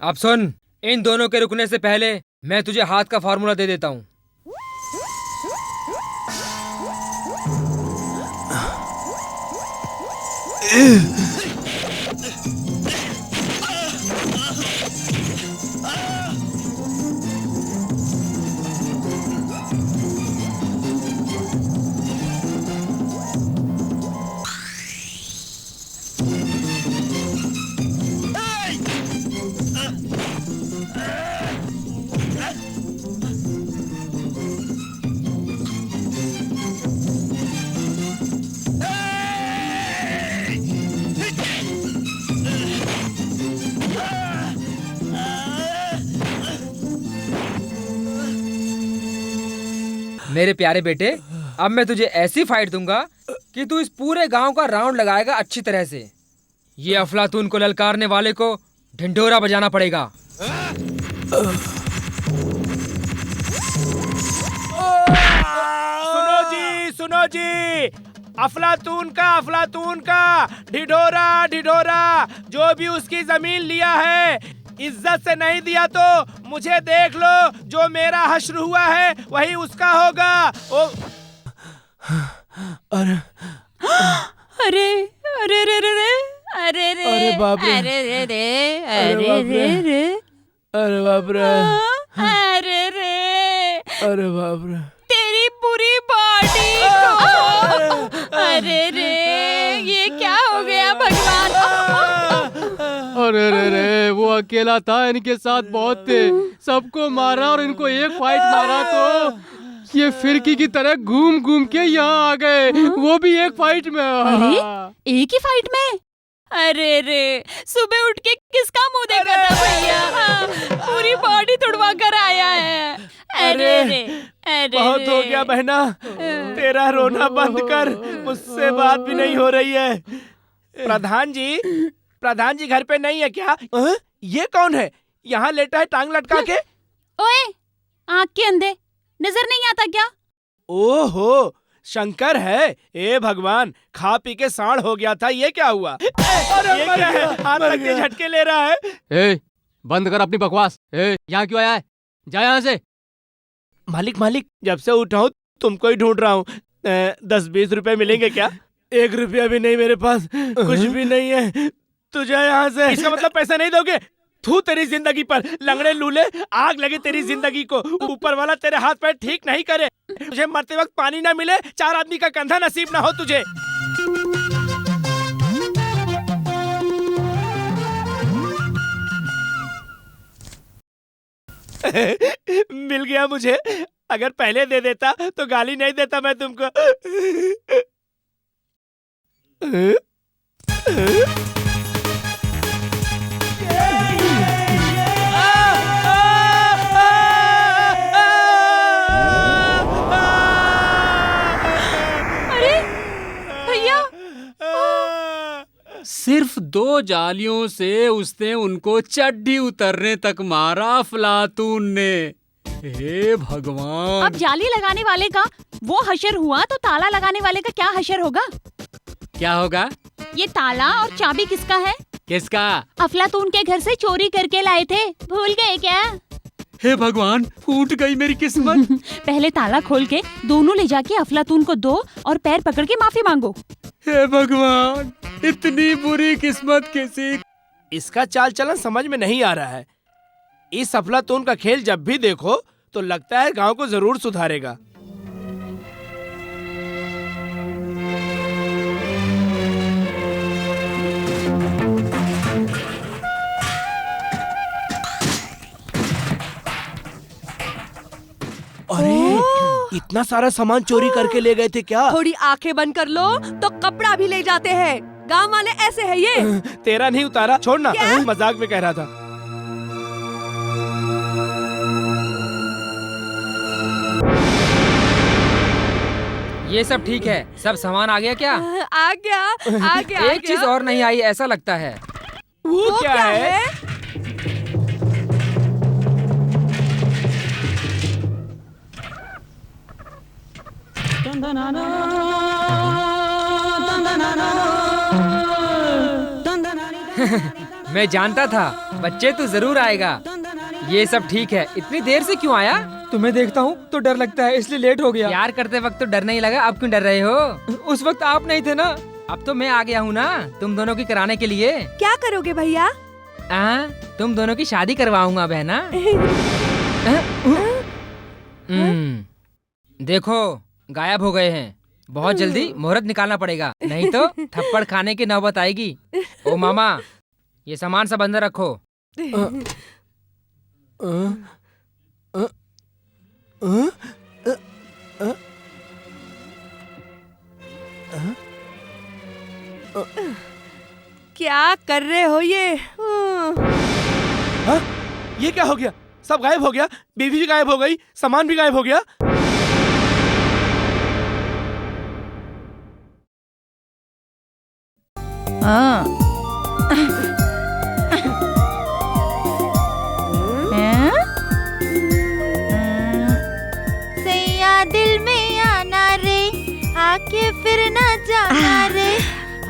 अब सुन, इन दोनों के रुकने से पहले मैं तुझे हाथ का फार्मूला दे देता हूँ। मेरे प्यारे बेटे, अब मैं तुझे ऐसी फाइट दूंगा कि तू इस पूरे गांव का राउंड लगाएगा अच्छी तरह से। ये अफलातून को ललकारने वाले को ढिंढोरा बजाना पड़ेगा। सुनो जी, अफलातून का ढिढोरा ढिढोरा, जो भी उसकी जमीन लिया है इज्जत से नहीं दिया तो मुझे देख लो, जो मेरा हश्र हुआ है वही उसका होगा। अरे अरे अरे रे रे रे, अरे रे, अरे बाप रे, अरे रे रे, अरे रे रे, अरे बाप रे, अरे रे, अरे बाप रे, तेरी पूरी बॉडी को, अरे रे, ये क्या हो गया भगवान। अरे रे रे, वो अकेला था, इनके साथ बहुत थे, सबको मारा और इनको एक फाइट मारा तो ये फिरकी की तरह घूम घूम के यहाँ आ गए, वो भी एक फाइट में। अरे एक ही फाइट में? अरे रे, सुबह उठ के किसका मुंह देखा था भैया, पूरी बॉडी तुड़वा कर आया है। अरे रे, अरे बहुत हो गया बहना, तेरा रोना बंद कर, मुझसे बात भी नहीं हो रही है। प्रधान जी घर पे नहीं है क्या? ये कौन है यहाँ लेटा है टांग लटका के? ओए, आँख के अंधे, नजर नहीं आता क्या? ओहो, शंकर है। ए भगवान, खा पी के साढ़ हो गया था, ये क्या हुआ? ये क्या है? हाथ रख के झटके ले रहा है। ए, बंद कर अपनी बकवास। यहाँ क्यों आया है? जा यहाँ से। मालिक, जब से उठा हूँ तुमको ही ढूंढ रहा हूँ। 10-20 रुपए मिलेंगे क्या? 1 रुपया भी नहीं मेरे पास, कुछ भी नहीं है। तुझे यहाँ से। इसका मतलब पैसा नहीं दोगे? थू तेरी जिंदगी पर, लंगड़े लूले, आग लगे तेरी जिंदगी को। ऊपर वाला तेरे हाथ पैर ठीक नहीं करे, तुझे मरते वक्त पानी ना मिले, 4 आदमी का कंधा नसीब ना हो तुझे। मिल गया मुझे, अगर पहले दे देता तो गाली नहीं देता मैं तुमको। सिर्फ 2 जालियों से उसने उनको चड्डी उतरने तक मारा अफलातून ने। हे भगवान। अब जाली लगाने वाले का वो हशर हुआ तो ताला लगाने वाले का क्या हशर होगा? क्या होगा? ये ताला और चाबी किसका है? किसका? अफलातून के घर से चोरी करके लाए थे, भूल गए क्या? हे भगवान, फूट गई मेरी किस्मत। पहले ताला खोल के दोनों ले जाके अफलातून को दो और पैर पकड़ के माफी मांगो। हे भगवान, इतनी बुरी किस्मत किसी। इसका चाल चलन समझ में नहीं आ रहा है। इस अफलातून का खेल जब भी देखो तो लगता है गांव को जरूर सुधारेगा। अरे, इतना सारा सामान चोरी करके ले गए थे क्या? थोड़ी आंखें बंद कर लो तो कपड़ा भी ले जाते हैं। गांव वाले ऐसे हैं ये। तेरा नहीं उतारा, छोड़ना, मजाक में कह रहा था। ये सब ठीक है, सब सामान आ गया क्या? आ गया। एक चीज और नहीं आई ऐसा लगता है। वो क्या है? मैं जानता था बच्चे तू जरूर आएगा। ये सब ठीक है, इतनी देर से क्यों आया? तुम्हें देखता हूँ तो डर लगता है, इसलिए लेट हो गया। प्यार करते वक्त तो डर नहीं लगा, अब क्यों डर रहे हो? उस वक्त आप नहीं थे ना। अब तो मैं आ गया हूँ ना तुम दोनों की कराने के लिए। क्या करोगे भैया? तुम दोनों की शादी करवाऊंगा बहना। देखो गायब हो गए हैं, बहुत जल्दी मुहूर्त निकालना पड़ेगा, नहीं तो थप्पड़ खाने की नौबत आएगी। ओ मामा, ये सामान सब अंदर रखो। क्या कर रहे हो ये? ये क्या हो गया? सब गायब हो गया, बीवी भी गायब हो गई, सामान भी गायब हो गया। हाँ। सैया दिल में आना रे, आके फिर न जाना रे।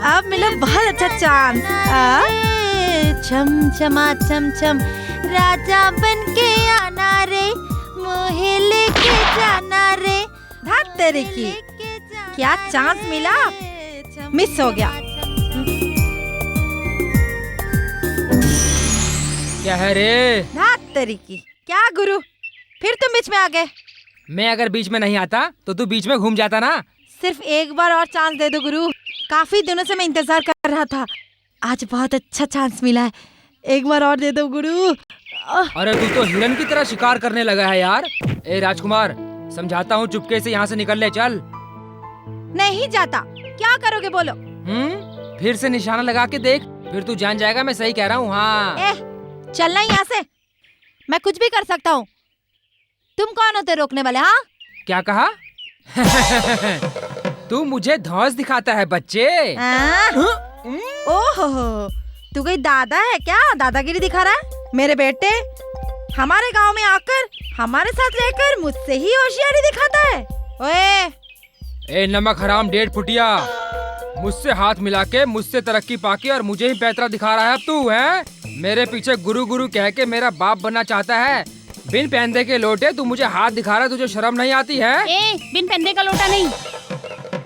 अब मिला बहुत अच्छा चांस। छम छमा छम छम राजा बन के आना रे, मोहे लेके जाना रे। धत तेरे की, क्या चांस मिला, मिस हो गया। क्या है रे? धत तेरी की, क्या गुरु, फिर तुम बीच में आ गए। मैं अगर बीच में नहीं आता तो तू बीच में घूम जाता ना। सिर्फ एक बार और चांस दे दो गुरु, काफी दिनों से मैं इंतजार कर रहा था, आज बहुत अच्छा चांस मिला है, एक बार और दे दो गुरु। अरे तू तो हिरन की तरह शिकार करने लगा है यार। ए राजकुमार, समझाता हूँ, चुपके से यहाँ से निकल ले, चल। नहीं जाता, क्या करोगे बोलो। फिर से निशाना लगा के देख, फिर तू जान जाएगा मैं सही कह रहा हूँ। हाँ चलना यहाँ से, मैं कुछ भी कर सकता हूँ। तुम कौन होते रोकने वाले? हाँ क्या कहा? तू मुझे धौंस दिखाता है बच्चे। ओहो, तू कोई दादा है क्या, दादागिरी दिखा रहा है? मेरे बेटे हमारे गांव में आकर हमारे साथ रहकर मुझसे ही होशियारी दिखाता है। ओए ए नमक हराम 1.5 फुटिया, मुझसे हाथ मिला के मुझसे तरक्की पाके और मुझे ही पैतरा दिखा रहा है अब तू है? मेरे पीछे गुरु गुरु कह के मेरा बाप बनना चाहता है? बिन पहनदे के लोटे तू मुझे हाथ दिखा रहा है, तुझे शर्म नहीं आती है? बिन पहनदे का लोटा नहीं,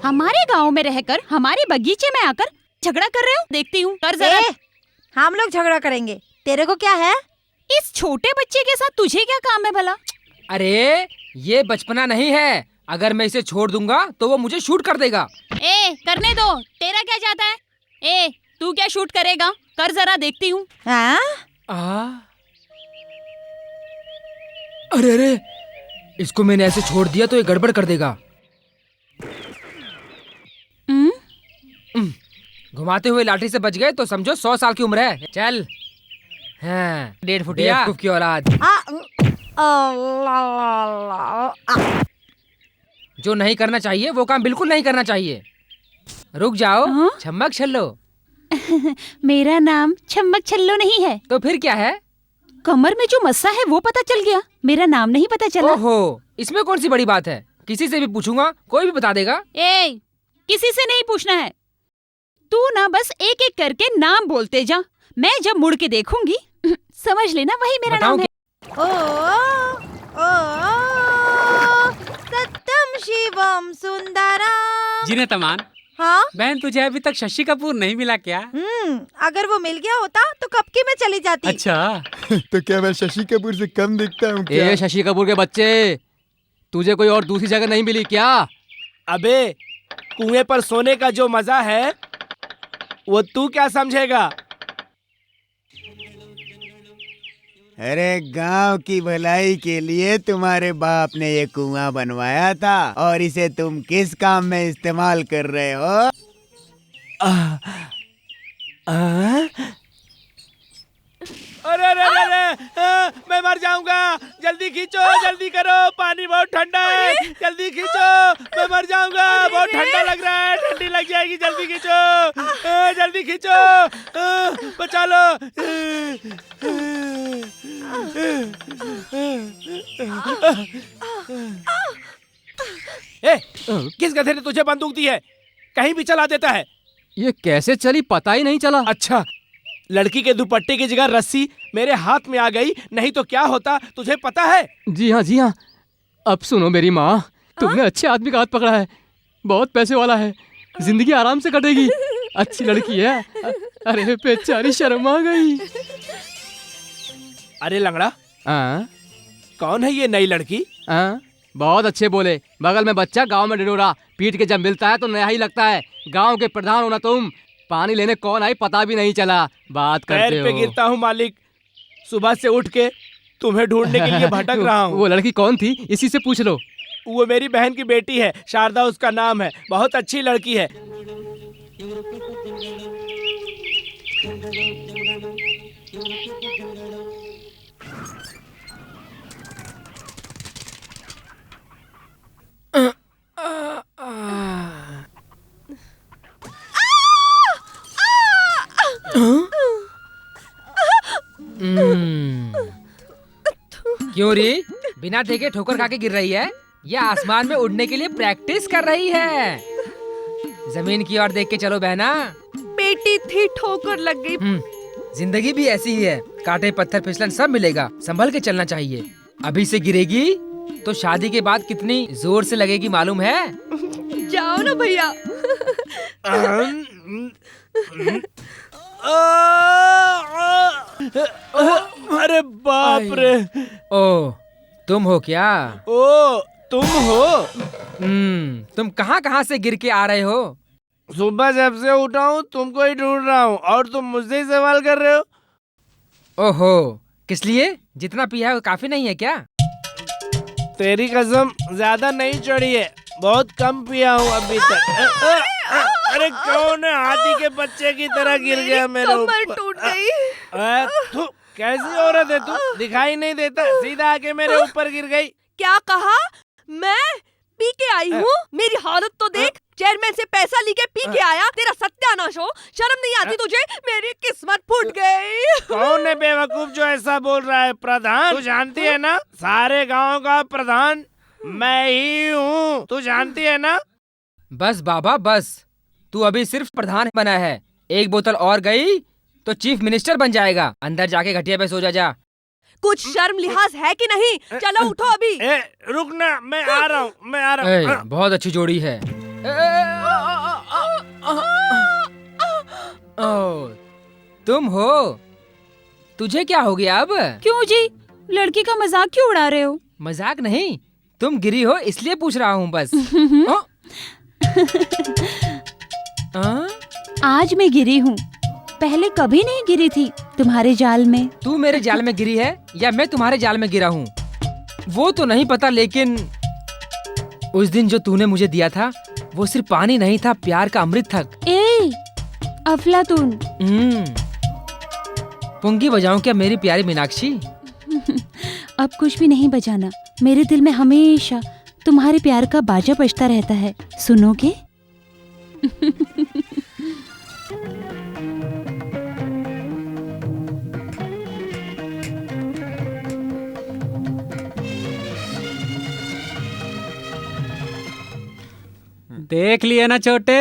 हमारे गांव में रहकर हमारे बगीचे में आकर झगड़ा कर रहे हो, देखती हूँ। कर जरा। हम लोग झगड़ा करेंगे, तेरे को क्या है? इस छोटे बच्चे के साथ तुझे क्या काम है भला? अरे ये बचपना नहीं है, अगर मैं इसे छोड़ दूंगा तो वो मुझे शूट कर देगा। करने दो, तेरा क्या जाता है? तू क्या शूट करेगा? कर जरा, देखती हूँ। अरे अरे, इसको मैंने ऐसे छोड़ दिया तो ये गड़बड़ कर देगा। घुमाते हुए लाठी से बच गए तो समझो 100 साल की उम्र है। चल। हाँ, 1.5 फुटिया बेवकूफ की औलाद। जो नहीं करना चाहिए वो काम बिल्कुल नहीं करना चाहिए। रुक जाओ। छम्मक छल्लो। मेरा नाम छम्मक छल्लो नहीं है। तो फिर क्या है? कमर में जो मस्सा है वो पता चल गया, मेरा नाम नहीं पता चला। ओहो, इसमें कौन सी बड़ी बात है, किसी से भी पूछूंगा कोई भी बता देगा। किसी से नहीं पूछना है, तू ना बस एक एक करके नाम बोलते जा, मैं जब मुड़ के देखूंगी समझ लेना वही मेरा नाम है। सत्यम शिवम सुंदरम। जीनतमान, हाँ बहन तुझे अभी तक शशि कपूर नहीं मिला क्या? अगर वो मिल गया होता तो कब की मैं चली जाती। अच्छा तो क्या मैं शशि कपूर से कम दिखता हूँ क्या? ए शशि कपूर के बच्चे, तुझे कोई और दूसरी जगह नहीं मिली क्या? अबे कुएं पर सोने का जो मजा है वो तू क्या समझेगा? अरे गांव की भलाई के लिए तुम्हारे बाप ने ये कुआं बनवाया था और इसे तुम किस काम में इस्तेमाल कर रहे हो? अरे अरे अरे, मैं मर जाऊंगा, जल्दी खींचो, जल्दी करो, पानी बहुत ठंडा है, जल्दी खींचो, मैं मर जाऊंगा, बहुत ठंडा लग रहा है, ठंडी लग जाएगी, जल्दी खींचो, जल्दी खींचो, बचा लो। किस गधे ने तुझे बंदूक दी है? कहीं भी चला देता है। ये कैसे चली पता ही नहीं चला। अच्छा, लड़की के दुपट्टे की जगह रस्सी मेरे हाथ में आ गई, नहीं तो क्या होता तुझे पता है? जी हाँ। अब सुनो मेरी माँ, तुमने अच्छे आदमी का हाथ पकड़ा है, बहुत पैसे वाला है, जिंदगी आराम से कटेगी, अच्छी लड़की है। अरे बेचारी शर्म आ गई। अरे लंगड़ा, कौन है ये नई लड़की? बहुत अच्छे बोले, बगल में बच्चा गांव में ढिढोरा, पीट के जब मिलता है तो नया ही लगता है। गांव के प्रधान होना तुम, पानी लेने कौन आई पता भी नहीं चला, बात करते हो। पैर पे गिरता हूँ मालिक, सुबह से उठ के तुम्हें ढूंढने के लिए भटक रहा हूँ। वो लड़की कौन थी, इसी से पूछ लो। वो मेरी बहन की बेटी है, शारदा उसका नाम है, बहुत अच्छी लड़की है। क्यों री? बिना देखे ठोकर खा के गिर रही है या आसमान में उड़ने के लिए प्रैक्टिस कर रही है? जमीन की ओर देख के चलो बहना। बेटी थी, ठोकर लग गई। जिंदगी भी ऐसी ही है, कांटे पत्थर फिसलन सब मिलेगा, संभल के चलना चाहिए। अभी से गिरेगी तो शादी के बाद कितनी जोर से लगेगी मालूम है? जाओ ना भैया। अरे बाप रे। ओ तुम हो क्या? ओ तुम हो? तुम कहाँ से गिर के आ रहे हो? सुबह जब से उठा हूँ तुमको ही ढूंढ रहा हूँ और तुम मुझसे ही सवाल कर रहे हो। ओहो, किस लिए? जितना पिया है वो काफी नहीं है क्या? तेरी कसम ज्यादा नहीं चढ़ी है, बहुत कम पिया हूँ अभी तक। अरे कौन है? हाथी के बच्चे की तरह गिर गया मेरे ऊपर। कमर टूट गई। कैसी औरत है तू? दिखाई नहीं देता, सीधा आके मेरे ऊपर गिर गई। क्या कहा? मैं पी के आई हूँ? मेरी हालत तो देख। चेयरमैन से पैसा लेके पी के आया, तेरा सत्यानाश हो। शर्म नहीं आती तुझे? मेरी किस्मत फूट गई। कौन है बेवकूफ जो ऐसा बोल रहा है? प्रधान, तू जानती है ना सारे गांव का प्रधान मैं ही हूँ, तू जानती है ना? बस बाबा बस, तू अभी सिर्फ प्रधान बना है, एक बोतल और गई तो चीफ मिनिस्टर बन जाएगा। अंदर जाके घटिया पे सो जा। कुछ शर्म लिहाज है कि नहीं? चलो उठो अभी। रुक ना, मैं आ रहा हूँ, मैं आ रहा हूँ। बहुत अच्छी जोड़ी है। तुम हो? तुझे क्या हो गया अब? क्यों जी, लड़की का मजाक क्यों उड़ा रहे हो? मजाक नहीं, तुम गिरी हो इसलिए पूछ रहा हूँ बस। आज मैं गिरी हूँ, पहले कभी नहीं गिरी थी तुम्हारे जाल में। तू मेरे जाल में गिरी है या मैं तुम्हारे जाल में गिरा हूँ वो तो नहीं पता, लेकिन उस दिन जो तूने मुझे दिया था वो सिर्फ पानी नहीं था, प्यार का अमृत था। ए अफलातून। पुंगी बजाऊं क्या मेरी प्यारी मीनाक्षी? अब कुछ भी नहीं बजाना, मेरे दिल में हमेशा तुम्हारे प्यार का बाजा बजता रहता है, सुनोगे? देख लिए ना छोटे,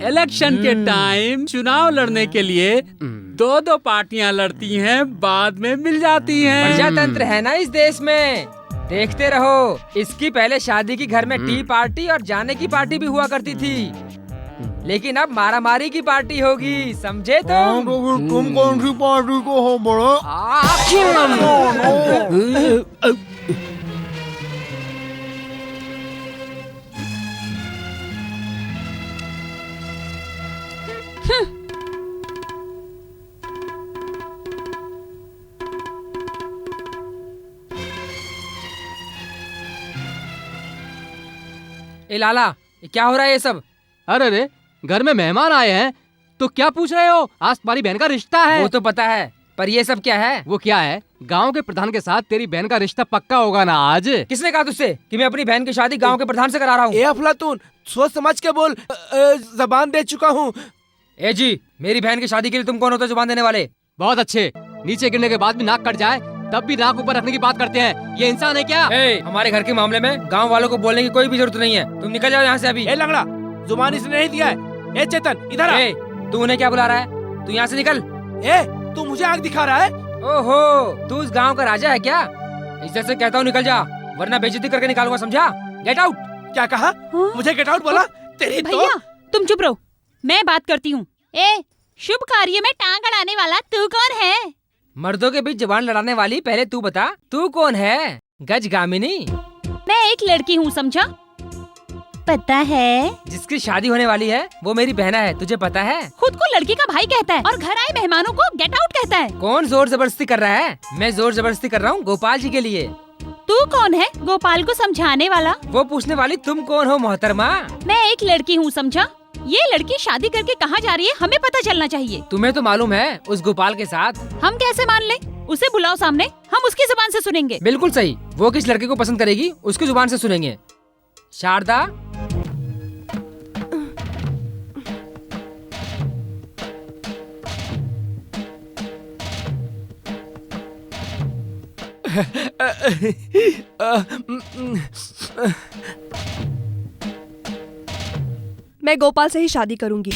इलेक्शन के टाइम चुनाव लड़ने के लिए दो दो पार्टियां लड़ती हैं, बाद में मिल जाती हैं। प्रजातंत्र है ना इस देश में, देखते रहो। इसकी पहले शादी की घर में टी पार्टी और जाने की पार्टी भी हुआ करती थी, लेकिन अब मारामारी की पार्टी होगी, समझे तुम? तुम कौन सी पार्टी को हो बड़ा? ए लाला, ये क्या हो रहा है ये सब? अरे रे, घर में मेहमान आए हैं तो क्या पूछ रहे हो? आज तुम्हारी बहन का रिश्ता है। वो तो पता है, पर ये सब क्या है? वो क्या है? गांव के प्रधान के साथ तेरी बहन का रिश्ता पक्का होगा ना आज? किसने कहा तुझसे कि मैं अपनी बहन की शादी गांव के प्रधान से करा रहा हूँ? ए अफलातून, सोच समझ के बोल, जबान दे चुका हूँ। ए जी, मेरी बहन की शादी के लिए तुम कौन होते हो जुबान देने वाले? बहुत अच्छे, नीचे गिरने के बाद भी नाक कट जाए तब भी नाक ऊपर रखने की बात करते हैं, ये इंसान है क्या? हमारे घर के मामले में गांव वालों को बोलने की कोई भी जरूरत नहीं है, तुम निकल जाओ यहाँ से अभी। ए लंगड़ा, जुबान इसने नहीं दिया है। ए चेतन, इधर आ। तू उन्हें क्या बुला रहा है? तू यहाँ से निकल। तू मुझे आग दिखा रहा है? ओहो, तू उस गांव का राजा है क्या? इज्जत से कहता हूँ निकल जा, वरना बेइज्जती करके निकालूंगा, समझा? Get out. क्या कहा? मुझे गेट आउट बोला? तेरी भैया तुम चुप रहो, मैं बात करती हूँ। ए शुभ कार्य में टांग अड़ाने वाला तू कौन है? मर्दों के बीच जबान लड़ाने वाली, पहले तू बता, तू कौन है? गजगामिनी? मैं एक लड़की हूँ, समझा? पता है? जिसकी शादी होने वाली है वो मेरी बहना है, तुझे पता है? खुद को लड़की का भाई कहता है और घर आए मेहमानों को गेट आउट कहता है। कौन जोर जबरदस्ती कर रहा है? मैं जोर जबरदस्ती कर रहा हूँ गोपाल जी के लिए। तू कौन है गोपाल को समझाने वाला? वो पूछने वाली तुम कौन हो मोहतरमा? मैं एक लड़की हूँ, समझा? ये लड़की शादी करके कहाँ जा रही है हमें पता चलना चाहिए। तुम्हें तो मालूम है उस गोपाल के साथ। हम कैसे मान ले? उसे बुलाओ सामने, हम उसकी जुबान से सुनेंगे। बिल्कुल सही, वो किस लड़के को पसंद करेगी उसकी जुबान से सुनेंगे। शारदा, मैं गोपाल से ही शादी करूंगी।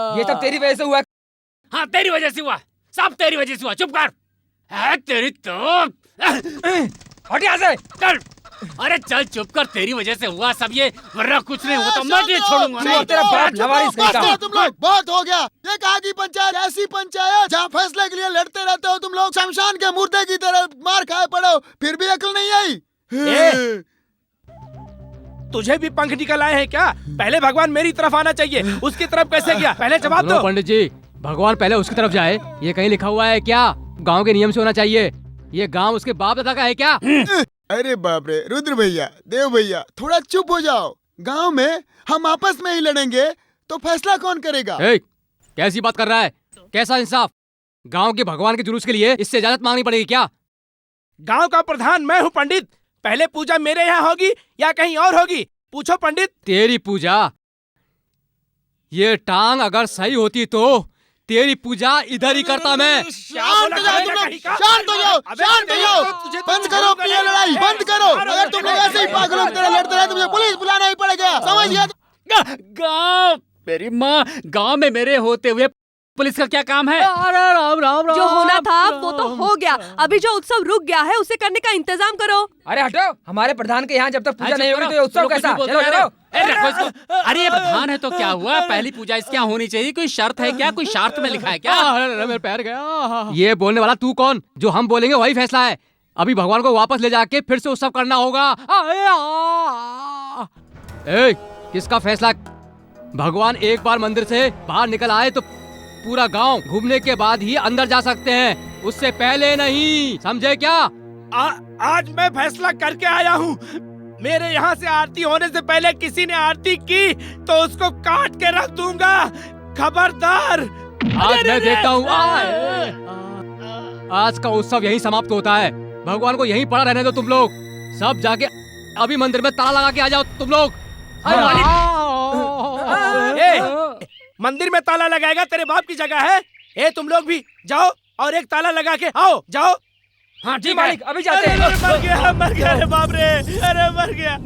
ये सब तेरी वजह से हुआ। हाँ तेरी वजह से हुआ, सब तेरी वजह से हुआ। चुप कर। है तेरी तो हट यहाँ से। चल। अरे चल चुप कर, तेरी वजह से हुआ सब ये, वरना कुछ नहीं होता। मैं तुझे छोड़ूंगा नहीं। तेरा बाप लवारिस नहीं था। तुम लोग बहुत हो गया। ये कहाँ की पंचायत, ऐसी पंचायत जहाँ फैसले के लिए लड़ते रहते हो तुम लोग। शमशान के मुर्दे की तरह मार खाए पड़ो, फिर भी अकल नहीं आई। तुझे भी पंख निकल आए हैं क्या? पहले भगवान मेरी तरफ आना चाहिए, उसकी तरफ कैसे गया? पहले जवाब दो। पंडित जी, भगवान पहले उसकी तरफ जाए, ये कहीं लिखा हुआ है क्या? गांव के नियम से होना चाहिए। ये गांव उसके बाप दादा का है क्या? अरे बाप रे, रुद्र भैया, देव भैया, थोड़ा चुप हो जाओ। गांव में हम आपस में ही लड़ेंगे तो फैसला कौन करेगा? कैसी बात कर रहा है? कैसा इंसाफ? गांव के भगवान के जुलूस के लिए इससे इजाजत मांगनी पड़ेगी क्या? गांव का प्रधान मैं हूँ पंडित। पहले पूजा मेरे यहाँ होगी या कहीं और होगी? पूछो पंडित। तेरी पूजा? ये टांग अगर सही होती तो तेरी पूजा इधर ही करता मैं। शांत हो जाओ तुम लोग, शांत हो जाओ, शांत हो जाओ। बंद करो अपनी ये लड़ाई, बंद करो। अगर तुम लोग ऐसे ही पागलों की तरह लड़ते रहे तो मुझे पुलिस बुलाना ही पड़ेगा, समझ गया? गाँव, मेरी माँ, गाँव में मेरे होते हुए पुलिस का क्या काम है? राम राम। जो होना था वो तो हो गया, अभी जो उत्सव रुक गया है उसे करने का इंतजाम करो। अरे हटो, हमारे प्रधान के यहाँ जब तक पूजा नहीं होगी तो ये उत्सव कैसा? चलो चलो। अरे ये प्रधान है तो क्या हुआ? पहली पूजा इसके यहाँ होनी चाहिए। कोई शर्त है क्या? कोई शर्त में लिखा है क्या? मेरे पैर गया। ये बोलने वाला तू कौन? जो हम बोलेंगे वही फैसला है। अभी भगवान को वापस ले जाके फिर से उत्सव करना होगा। किसका फैसला? भगवान एक बार मंदिर से बाहर निकल आए तो पूरा गांव घूमने के बाद ही अंदर जा सकते हैं, उससे पहले नहीं, समझे क्या? आज मैं फैसला करके आया हूँ। मेरे यहाँ से आरती होने से पहले किसी ने आरती की तो उसको काट के रख दूंगा, खबरदार। आज मैं देखता हूँ। आज का उत्सव यहीं समाप्त होता है। भगवान को यहीं पड़ा रहने दो तुम लोग। सब जाके अभी मंदिर में ताला लगा के आ जाओ तुम लोग। मंदिर में ताला लगाएगा? तेरे बाप की जगह है। तुम लोग भी जाओ और एक ताला लगा के आओ, जाओ। हाँ जी मालिक, अभी जाते हैं। मर गया रे बाप रे, अरे मर गया।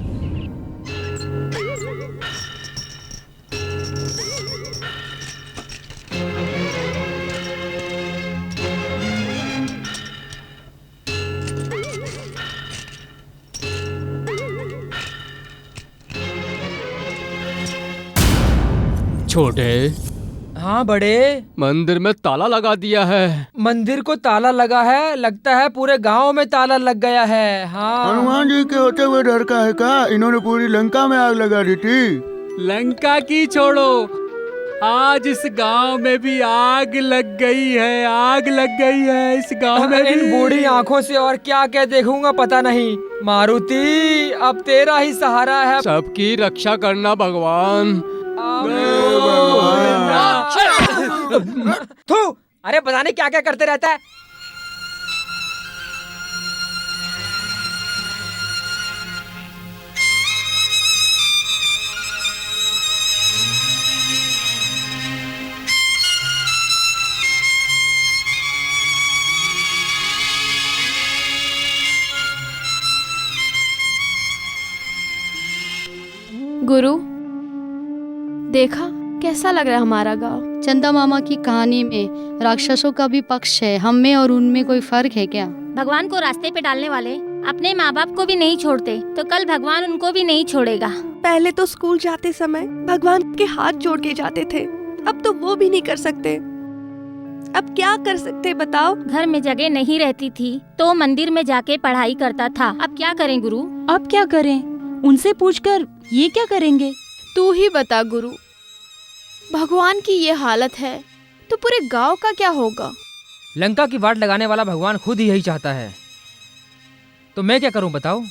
छोटे। हाँ बड़े। मंदिर में ताला लगा दिया है। मंदिर को ताला लगा है? लगता है पूरे गांव में ताला लग गया है। हाँ। हनुमान जी के होते हुए डर का है क्या? इन्होंने पूरी लंका में आग लगा दी थी। लंका की छोड़ो, आज इस गांव में भी आग लग गई है। आग लग गई है इस गांव में। इन बूढ़ी आंखों से और क्या क्या देखूंगा पता नहीं। मारुति, अब तेरा ही सहारा है। सबकी रक्षा करना भगवान। थू, अरे पता नहीं क्या क्या करते रहता है। गुरु, देखा कैसा लग रहा है हमारा गांव? चंदा मामा की कहानी में राक्षसों का भी पक्ष है, हम में और उनमें कोई फर्क है क्या? भगवान को रास्ते पे डालने वाले अपने माँ बाप को भी नहीं छोड़ते, तो कल भगवान उनको भी नहीं छोड़ेगा। पहले तो स्कूल जाते समय भगवान के हाथ जोड़ के जाते थे, अब तो वो भी नहीं कर सकते। अब क्या कर सकते बताओ? घर में जगह नहीं रहती थी तो मंदिर में जाके पढ़ाई करता था। अब क्या करें गुरु? अब क्या करें? उनसे पूछकर ये क्या करेंगे? तू ही बता गुरु, भगवान की ये हालत है तो पूरे गांव का क्या होगा? लंका की वाट लगाने वाला भगवान खुद ही यही चाहता है, तो मैं क्या करूं बताओ?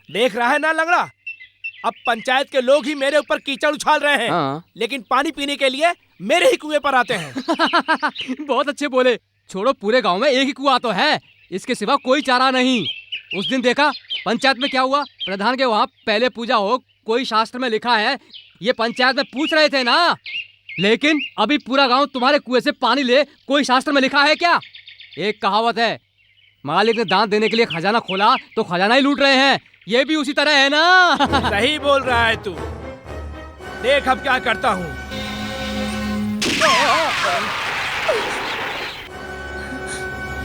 देख रहा है ना लंगड़ा, अब पंचायत के लोग ही मेरे ऊपर कीचड़ उछाल रहे हैं। हाँ। लेकिन पानी पीने के लिए मेरे ही कुएं पर आते हैं। बहुत अच्छे बोले। छोड़ो, पूरे गांव में एक ही कुआं तो है, इसके सिवा कोई चारा नहीं। उस दिन देखा पंचायत में क्या हुआ? प्रधान के वहाँ पहले पूजा हो, कोई शास्त्र में लिखा है, ये पंचायत में पूछ रहे थे ना। लेकिन अभी पूरा गांव तुम्हारे कुएं से पानी ले, कोई शास्त्र में लिखा है क्या? एक कहावत है, मालिक ने दान देने के लिए खजाना खोला तो खजाना ही लूट रहे हैं। ये भी उसी तरह है ना। सही बोल रहा है तू। देख अब क्या करता हूँ।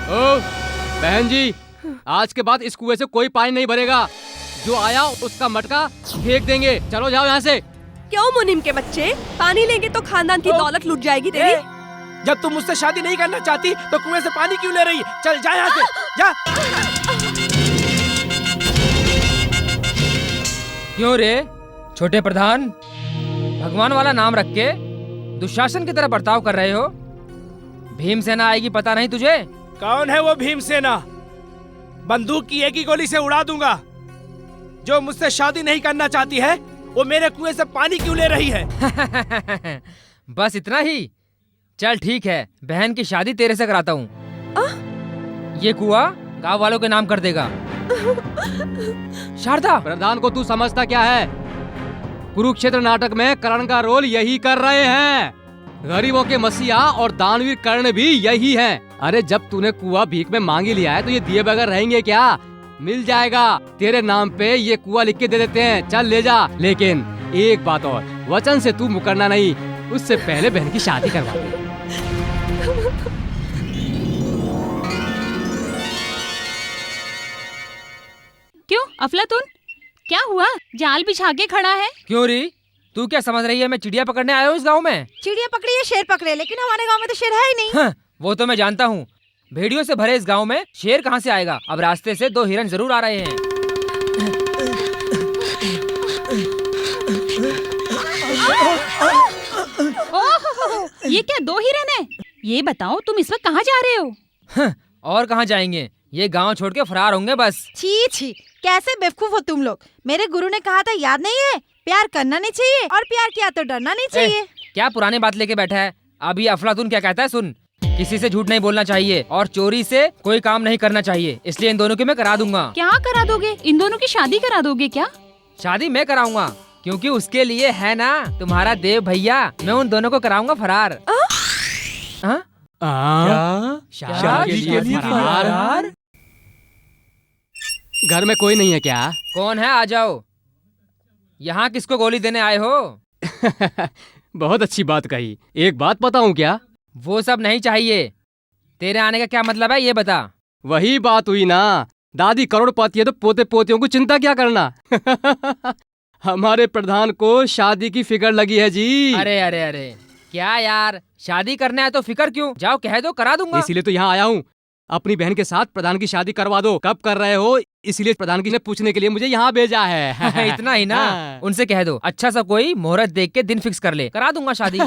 ओ बहन जी, आज के बाद इस कुएं से कोई पानी नहीं भरेगा। जो आया उसका मटका फेंक देंगे। चलो जाओ यहाँ से। क्यों मुनीम के बच्चे, पानी लेंगे तो खानदान की दौलत लुट जाएगी तेरी। जब तुम मुझसे शादी नहीं करना चाहती तो कुएं से पानी क्यों ले रही है? चल जा यहाँ से, जा। क्यों रे छोटे प्रधान, भगवान वाला नाम रख के दुशासन की तरह बर्ताव कर रहे हो? भीमसेना आएगी पता नहीं तुझे? कौन है वो भीमसेना? बंदूक की एक ही गोली से उड़ा दूंगा। जो मुझसे शादी नहीं करना चाहती है वो मेरे कुएं से पानी क्यों ले रही है? बस इतना ही? चल ठीक है, बहन की शादी तेरे से कराता हूँ। ये कुआं गांव वालों के नाम कर देगा। शारदा, प्रधान को तू समझता क्या है? कुरुक्षेत्र नाटक में कर्ण का रोल यही कर रहे हैं। गरीबों के मसीहा और दानवीर कर्ण भी यही हैं। अरे जब तूने कुआं भीख में मांगी लिया है तो ये दिए बगैर रहेंगे क्या? मिल जाएगा, तेरे नाम पे ये कुआं लिख के दे देते हैं। चल ले जा। लेकिन एक बात और, वचन से तू मुकरना नहीं, उससे पहले बहन की शादी करवा दे। क्यों अफलातून, क्या हुआ? जाल बिछा के खड़ा है। क्यों री, तू क्या समझ रही है मैं चिड़िया पकड़ने आया हूँ इस गांव में? चिड़िया पकड़ी है, शेर पकड़े, लेकिन हमारे गांव में तो शेर है ही नहीं। हाँ, वो तो मैं जानता हूँ। भेड़ियों से भरे इस गांव में शेर कहाँ से आएगा? अब रास्ते से 2 हिरन जरूर आ रहे हैं। ओह, ये क्या 2 हिरन है? ये बताओ तुम इस वक्त कहाँ जा रहे हो? हाँ, और कहाँ जाएंगे, ये गांव छोड़ के फरार होंगे बस। छी छी, कैसे बेवकूफ हो तुम लोग। मेरे गुरु ने कहा था, याद नहीं है? प्यार करना नहीं चाहिए और प्यार किया तो डरना नहीं चाहिए। क्या पुरानी बात लेके बैठा है? अभी अफलातून क्या कहता है सुन, किसी से झूठ नहीं बोलना चाहिए और चोरी से कोई काम नहीं करना चाहिए। इसलिए इन दोनों की मैं करा दूंगा। क्या करा दोगे? इन दोनों की शादी करा दोगे क्या? शादी मैं कराऊंगा, क्योंकि उसके लिए है ना तुम्हारा देव भैया। मैं उन दोनों को कराऊंगा फरार। शादी के लिए फरार? घर में कोई नहीं है क्या? कौन है? आ जाओ। यहाँ किसको गोली देने आए हो? बहुत अच्छी बात कही। एक बात बताऊं क्या? वो सब नहीं चाहिए। तेरे आने का क्या मतलब है ये बता। वही बात हुई ना, दादी करोड़पति है तो पोते पोतियों को चिंता क्या करना। हमारे प्रधान को शादी की फिक्र लगी है जी। अरे अरे अरे, क्या यार, शादी करना है तो फिक्र क्यों? जाओ कह दो, करा दूंगा। इसीलिए तो यहाँ आया हूँ। अपनी बहन के साथ प्रधान की शादी करवा दो। कब कर रहे हो? इसीलिए प्रधान की ने पूछने के लिए मुझे यहाँ भेजा है। इतना ही ना? उनसे कह दो अच्छा सा कोई मुहूर्त देख के दिन फिक्स कर ले, करा दूंगा शादी।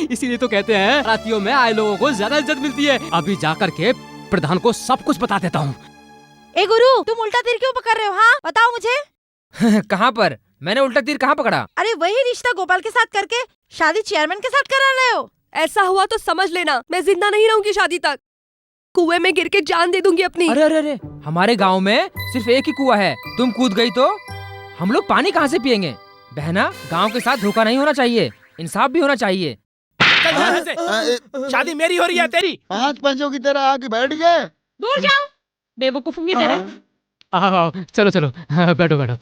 इसीलिए तो कहते हैं रातियों में आए लोगों को ज्यादा इज्जत मिलती है। अभी जाकर के प्रधान को सब कुछ बता देता हूँ। ए गुरु, तुम उल्टा तीर क्यों पकड़ रहे हो? हाँ बताओ मुझे। कहाँ पर? मैंने उल्टा तीर कहाँ पकड़ा? अरे वही रिश्ता गोपाल के साथ करके शादी चेयरमैन के साथ करा रहे हो। ऐसा हुआ तो समझ लेना मैं जिंदा नहीं रहूंगी शादी तक। कुएं में गिर के जान दे दूंगी अपनी। अरे अरे अरे, हमारे गांव में सिर्फ एक ही कुआं है, तुम कूद गई तो हम लोग पानी कहाँ से पिएंगे? बहना, गांव के साथ धोखा नहीं होना चाहिए, इंसाफ भी होना चाहिए। चल यहाँ से। शादी मेरी हो रही है तेरी। 5 पंचों की तरह आके बैठ गए। दूर जाओ बेवकूफों की तरह। आओ चलो चलो, बैठो बैठो।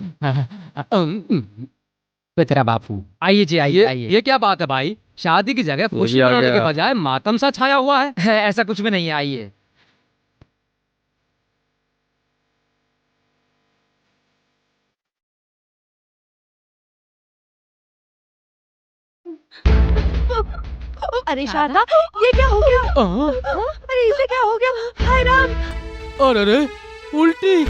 तेरा बापू। आइए जी, आइए आइए। ये क्या बात है भाई? शादी की जगह खुशी मनाने के बजाय मातम सा छाया हुआ है। ऐसा कुछ भी नहीं है, आइए। अरे शारदा, ये क्या हो गया? अरे इसे क्या हो गया? हाय राम! अरे उल्टी।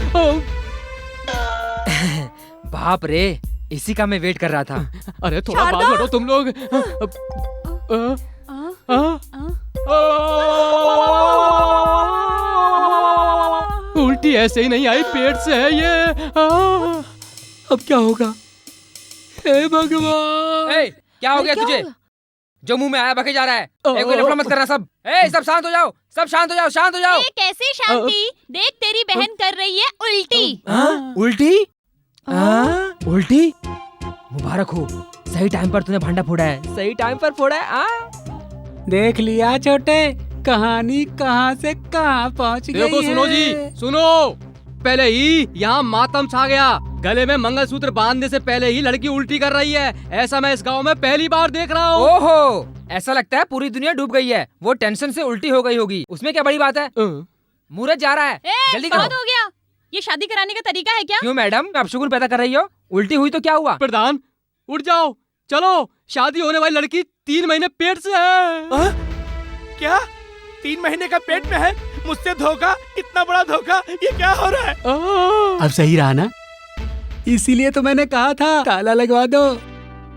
बाप रे, इसी का मैं वेट कर रहा था। अरे थोड़ा बात करो तुम लोग। उल्टी ऐसे ही नहीं आई, पेट से है ये। अब क्या होगा? हे भगवान! क्या हो गया तुझे? जो मुंह में आया बके जा रहा है। कोई लफड़ा मत करना सब। सब शांत हो जाओ, सब शांत हो जाओ, शांत हो जाओ। कैसी शांति? देख तेरी बहन कर रही है उल्टी। उल्टी? उल्टी? मुबारक हो, सही टाइम पर तूने भांडा फोड़ा है, सही टाइम पर फोड़ा है। देख लिया छोटे, कहानी कहाँ से कहाँ पहुँच गई है। देखो सुनो जी, सुनो। पहले ही यहाँ मातम छा गया। गले में मंगलसूत्र बांधने से पहले ही लड़की उल्टी कर रही है। ऐसा मैं इस गांव में पहली बार देख रहा हूँ। ओहो, ऐसा लगता है पूरी दुनिया डूब गई है। वो टेंशन से उल्टी हो गई होगी, उसमें क्या बड़ी बात है? मुहूर्त जा रहा है, जल्दी करो। बहुत हो गया, ये शादी कराने का तरीका है क्या? क्यों मैडम, अपशगुन पैदा कर रही हो? उल्टी हुई तो क्या हुआ? प्रधान उठ जाओ, चलो। शादी होने वाली लड़की 3 महीने पेट से है। क्या 3 महीने का पेट में है? मुझसे धोखा, इतना बड़ा धोखा, ये क्या हो रहा है? अब सही रहा ना? इसीलिए तो मैंने कहा था ताला लगवा दो।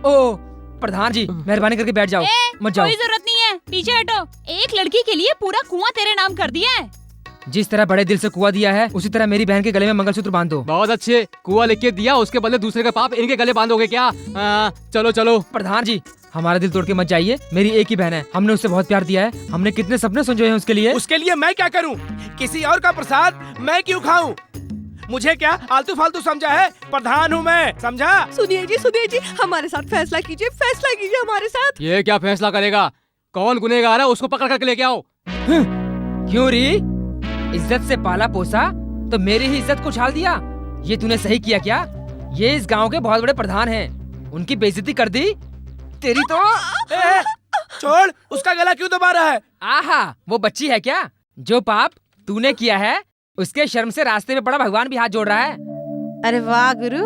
ओ प्रधान जी, मेहरबानी करके बैठ जाओ, मत जाओ। कोई जरूरत नहीं है, पीछे हटो। एक लड़की के लिए पूरा कुआं तेरे नाम कर दिया है। जिस तरह बड़े दिल से कुआं दिया है, उसी तरह मेरी बहन के गले में मंगलसूत्र बांध दो। बहुत अच्छे, कुआं लिख के दिया, उसके बदले दूसरे का पाप इनके गले बांधोगे क्या? चलो चलो। प्रधान जी, हमारा दिल तोड़ के मत जाइए, मेरी एक ही बहन है, हमने उससे बहुत प्यार दिया है, हमने कितने सपने संजोए हैं उसके लिए। उसके लिए मैं क्या करूं? किसी और का प्रसाद मैं क्यों खाऊं? मुझे क्या आलतू फालतू समझा है? प्रधान हूँ मैं, समझा? सुनिए जी, हमारे साथ फैसला कीजिए हमारे साथ। ये क्या फैसला करेगा? कौन गुनहगार है उसको पकड़ करके लेके आओ। क्यों री? इज्जत से पाला पोसा तो मेरी ही इज्जत को उछाल दिया। ये तूने सही किया क्या? ये इस गांव के बहुत बड़े प्रधान हैं, उनकी बेइज्जती कर दी तेरी तो। छोड़, उसका गला क्यों दबा रहा है? आहा, वो बच्ची है क्या? जो पाप तूने किया है उसके शर्म से रास्ते में पड़ा भगवान भी हाथ जोड़ रहा है। अरे वाह गुरु,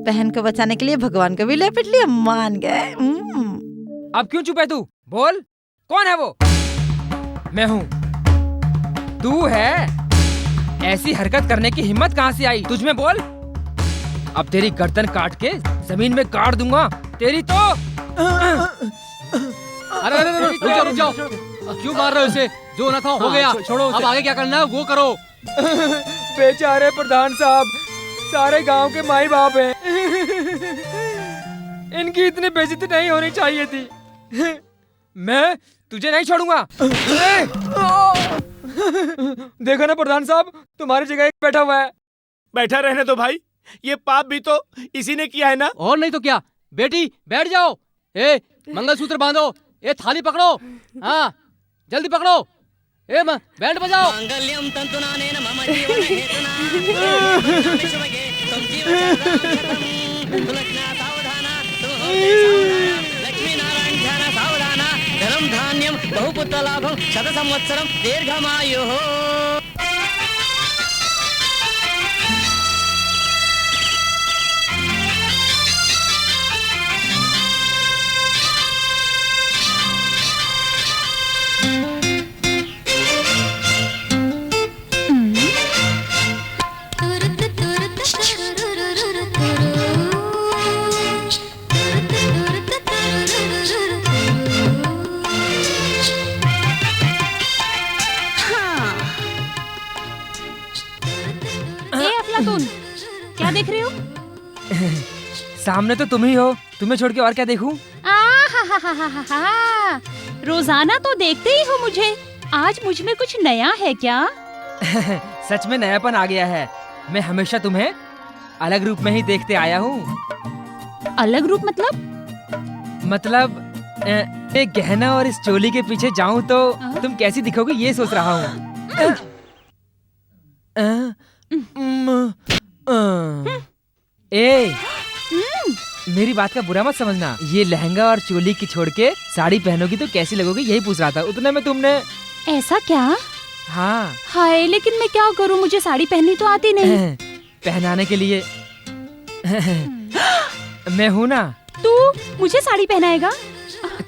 बहन को बचाने के लिए भगवान को भी लेपिट लिया, मान गए। अब क्यों चुप है तू? बोल, कौन है वो? मैं हूँ। तू है? ऐसी हरकत करने की हिम्मत कहाँ से आई तुझ में? बोल। अब तेरी गर्दन काट के जमीन में गाड़ दूंगा तेरी तो। अरे रुक जाओ, क्यों मार रहे हो इसे? जो ना था हो गया, छोड़ो। अब आगे क्या करना है वो करो। बेचारे प्रधान साहब, सारे गांव के माई बाप हैं। इनकी इतनी बेइज्जती नहीं होनी चाहिए थी। मैं तुझे नहीं छोड़ूंगा। देखो ना प्रधान साहब, तुम्हारी जगह एक बैठा हुआ है। बैठा रहने दो भाई, ये पाप भी तो इसी ने किया है ना? और नहीं तो क्या। बेटी बैठ जाओ। मंगलसूत्र बांधो, थाली पकड़ो। हाँ जल्दी पकड़ो। बैंड बजाओ। मांगल्यम तंतुनानेन मम जीवन हेतुना लक्ष्मी नारायण ध्यान सावधाना धनम धान्यम बहुपुत्र लाभम शत संवत्सरम दीर्घमायुः। क्या देख रहे हो? सामने तो तुम ही हो, तुम्हें छोड़ के और क्या देखूं? रोजाना तो देखते ही हो मुझे, आज मुझ में कुछ नया है क्या? सच में नयापन आ गया है। मैं हमेशा तुम्हें अलग रूप में ही देखते आया हूँ। अलग रूप मतलब एक गहना और इस चोली के पीछे जाऊँ तो तुम कैसी दिखोगी ये सोच रहा हूँ। ए, मेरी बात का बुरा मत समझना। ये लहंगा और चोली की छोड़ के साड़ी पहनोगी तो कैसी लगोगी यही पूछ रहा था। उतने में तुमने ऐसा क्या? हाँ। हाय, लेकिन मैं क्या करूँ, मुझे साड़ी पहननी तो आती नहीं। पहनाने के लिए मैं हूँ ना। तू मुझे साड़ी पहनाएगा?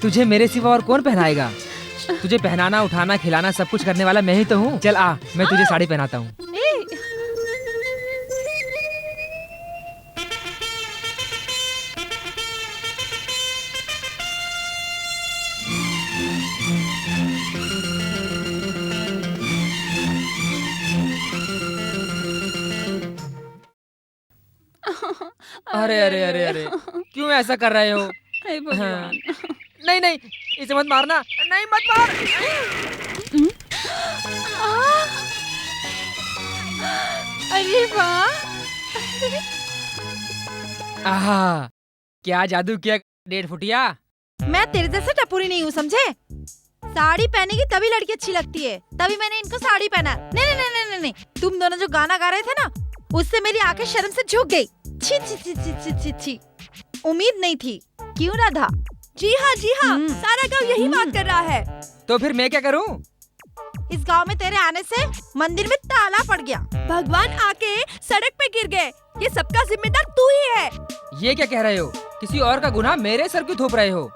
तुझे मेरे सिवा और कौन पहनाएगा? तुझे पहनाना, उठाना, खिलाना सब कुछ करने वाला मैं ही तो हूँ। चल आ, मैं तुझे साड़ी पहनाता हूँ। अरे अरे अरे अरे, क्यों ऐसा कर रहे हो? हे भगवान। नहीं नहीं, इसे मत मारना। नहीं मत मार। अरे वाह। आहा, क्या जादू किया 1.5 फुटिया। मैं तेरे जैसे टपोरी नहीं हूँ, समझे? साड़ी पहनेगी तभी लड़की अच्छी लगती है, तभी मैंने इनको साड़ी पहना। नहीं नहीं नहीं नहीं नहीं, तुम दोनों जो गाना गा रहे थे ना, उससे मेरी आंखें शर्म से झुक गई। छी छी छी छी छी छी छी। उम्मीद नहीं थी, क्यों राधा? जी हाँ, सारा गांव यही बात कर रहा है। तो फिर मैं क्या करूँ? इस गांव में तेरे आने से मंदिर में ताला पड़ गया। भगवान आके सड़क पे गिर गए, ये सबका जिम्मेदार तू ही है। ये क्या कह रहे हो? किसी और का गुनाह मेरे सर क्यों थोप रहे हो?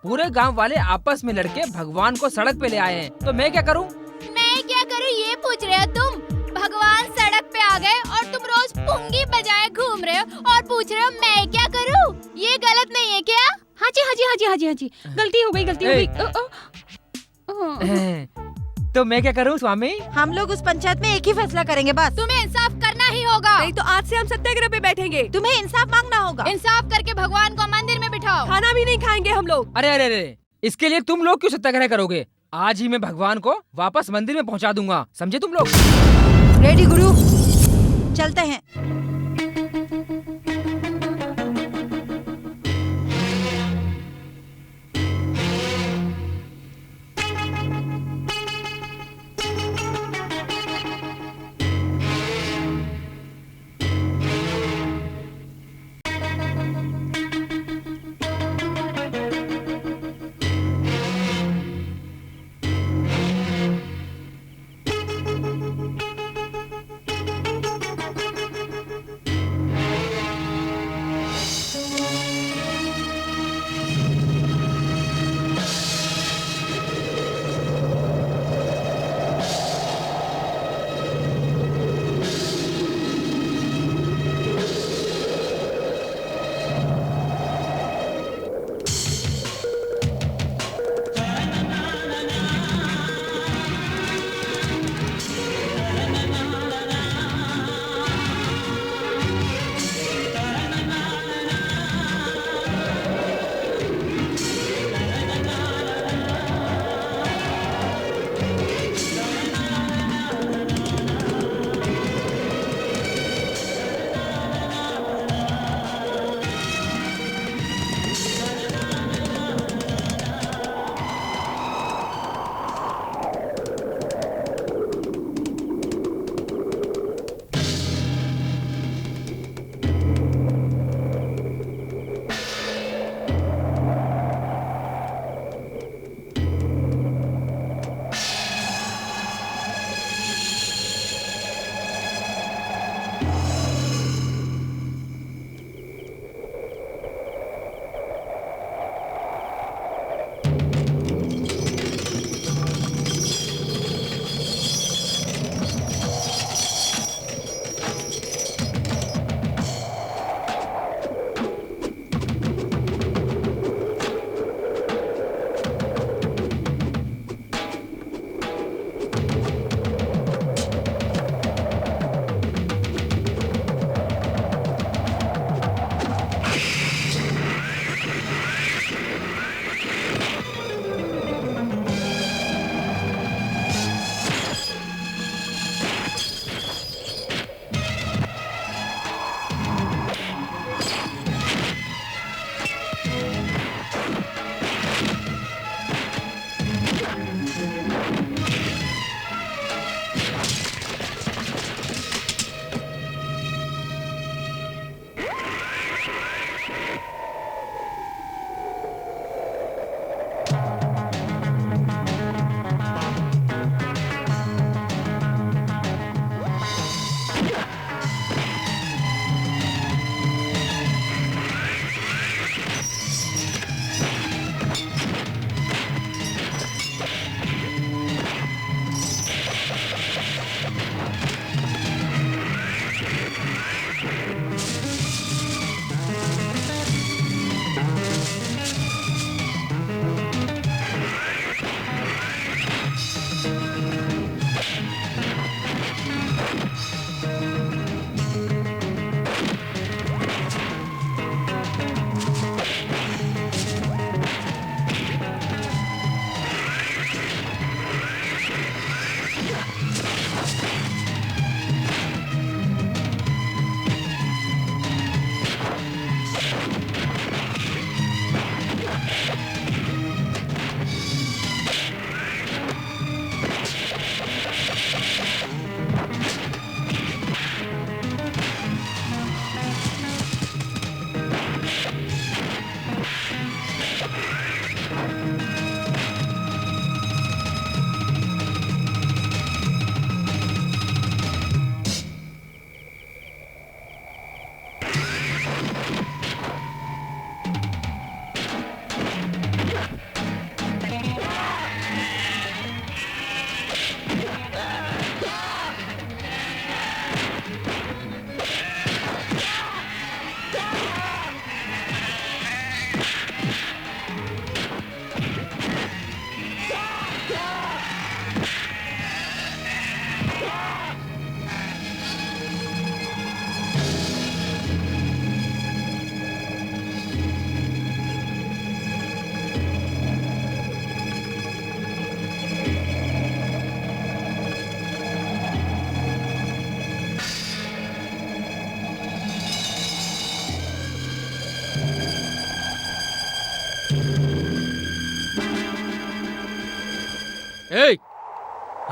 पूरे गांव वाले आपस में लड़के भगवान को सड़क पे ले आए हैं, तो मैं क्या करूं? मैं क्या करूं ये पूछ रहे हो तुम? भगवान सड़क पे आ गए और तुम रोज पुंगी बजाए घूम रहे हो और पूछ रहे हो मैं क्या करूं? ये गलत नहीं है क्या? हाँ जी हाँ जी हाँ जी हाँ जी हाँ जी, गलती हो गई। तो मैं क्या करूं स्वामी? हम लोग उस पंचायत में एक ही फैसला करेंगे बस। तुम्हें इंसाफ करना ही होगा, नहीं तो आज से हम सत्याग्रह पे बैठेंगे। तुम्हें इंसाफ मांगना होगा। इंसाफ करके भगवान को मंदिर में बिठाओ। खाना भी नहीं खाएंगे हम लोग। अरे अरे अरे, इसके लिए तुम लोग क्यों सत्याग्रह करोगे? आज ही मैं भगवान को वापस मंदिर में पहुंचा दूंगा, समझे तुम लोग? रेडी गुरु, चलते हैं।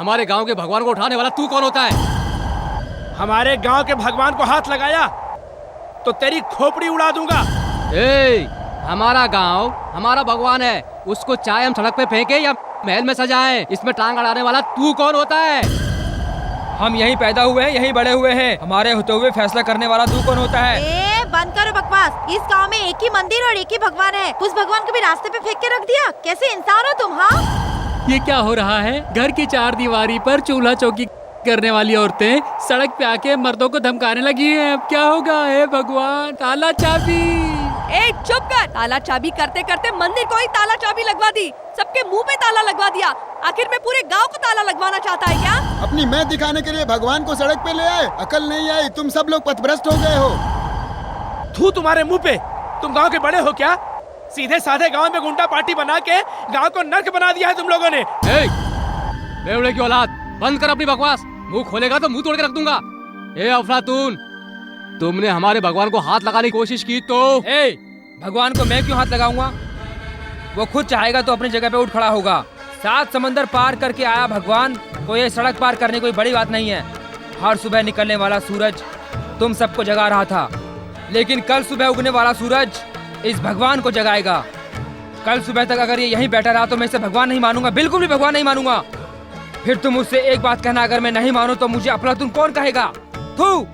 हमारे गांव के भगवान को उठाने वाला तू कौन होता है? हमारे गांव के भगवान को हाथ लगाया तो तेरी खोपड़ी उड़ा दूंगा। ए, हमारा गांव हमारा भगवान है, उसको चाहे हम सड़क पे फेंके या महल में सजाएं, इसमें टांग अड़ाने वाला तू कौन होता है? हम यहीं पैदा हुए हैं, यहीं बड़े हुए हैं, हमारे होते हुए फैसला करने वाला तू कौन होता है? ए, बंद करो बकवास। इस गांव में एक ही मंदिर और एक ही भगवान है। उस भगवान को भी रास्ते पे फेंक के रख दिया। कैसे इंसान हो तुम? हाँ, ये क्या हो रहा है? घर की चार दीवारी पर चूल्हा चौकी करने वाली औरतें सड़क पे आके मर्दों को धमकाने लगी हैं। अब क्या होगा? हे भगवान, ताला चाबी। ए चुप कर। ताला चाबी करते करते मंदिर को ही ताला चाबी लगवा दी, सबके मुंह पे ताला लगवा दिया। आखिर में पूरे गांव को ताला लगवाना चाहता है क्या? अपनी मैं दिखाने के लिए भगवान को सड़क पे ले आए, अकल नहीं आई। तुम सब लोग पथभ्रष्ट हो गए हो। थू तुम्हारे मुंह पे। तुम गांव के बड़े हो क्या? सीधे साधे गांव में गुंडा पार्टी बना के गांव को नर्क बना दिया है तुम लोगों ने। बेवड़े की औलाद, बंद कर अपनी बकवास। मुंह खोलेगा तो मुंह तोड़ के रख दूंगा। ए अफलातून, तुमने हमारे भगवान को हाथ लगाने की कोशिश की तो? भगवान को मैं क्यों हाथ लगाऊंगा? वो खुद चाहेगा तो अपनी जगह पे उठ खड़ा होगा। 7 समंदर पार करके आया भगवान को ये सड़क पार करने कोई बड़ी बात नहीं है। हर सुबह निकलने वाला सूरज तुम सबको जगा रहा था, लेकिन कल सुबह उगने वाला सूरज इस भगवान को जगाएगा। कल सुबह तक अगर ये यहीं बैठा रहा तो मैं इसे भगवान नहीं मानूंगा, बिल्कुल भी भगवान नहीं मानूंगा। फिर तुम मुझसे एक बात कहना, अगर मैं नहीं मानूं तो मुझे अफलातून कौन कहेगा? थू।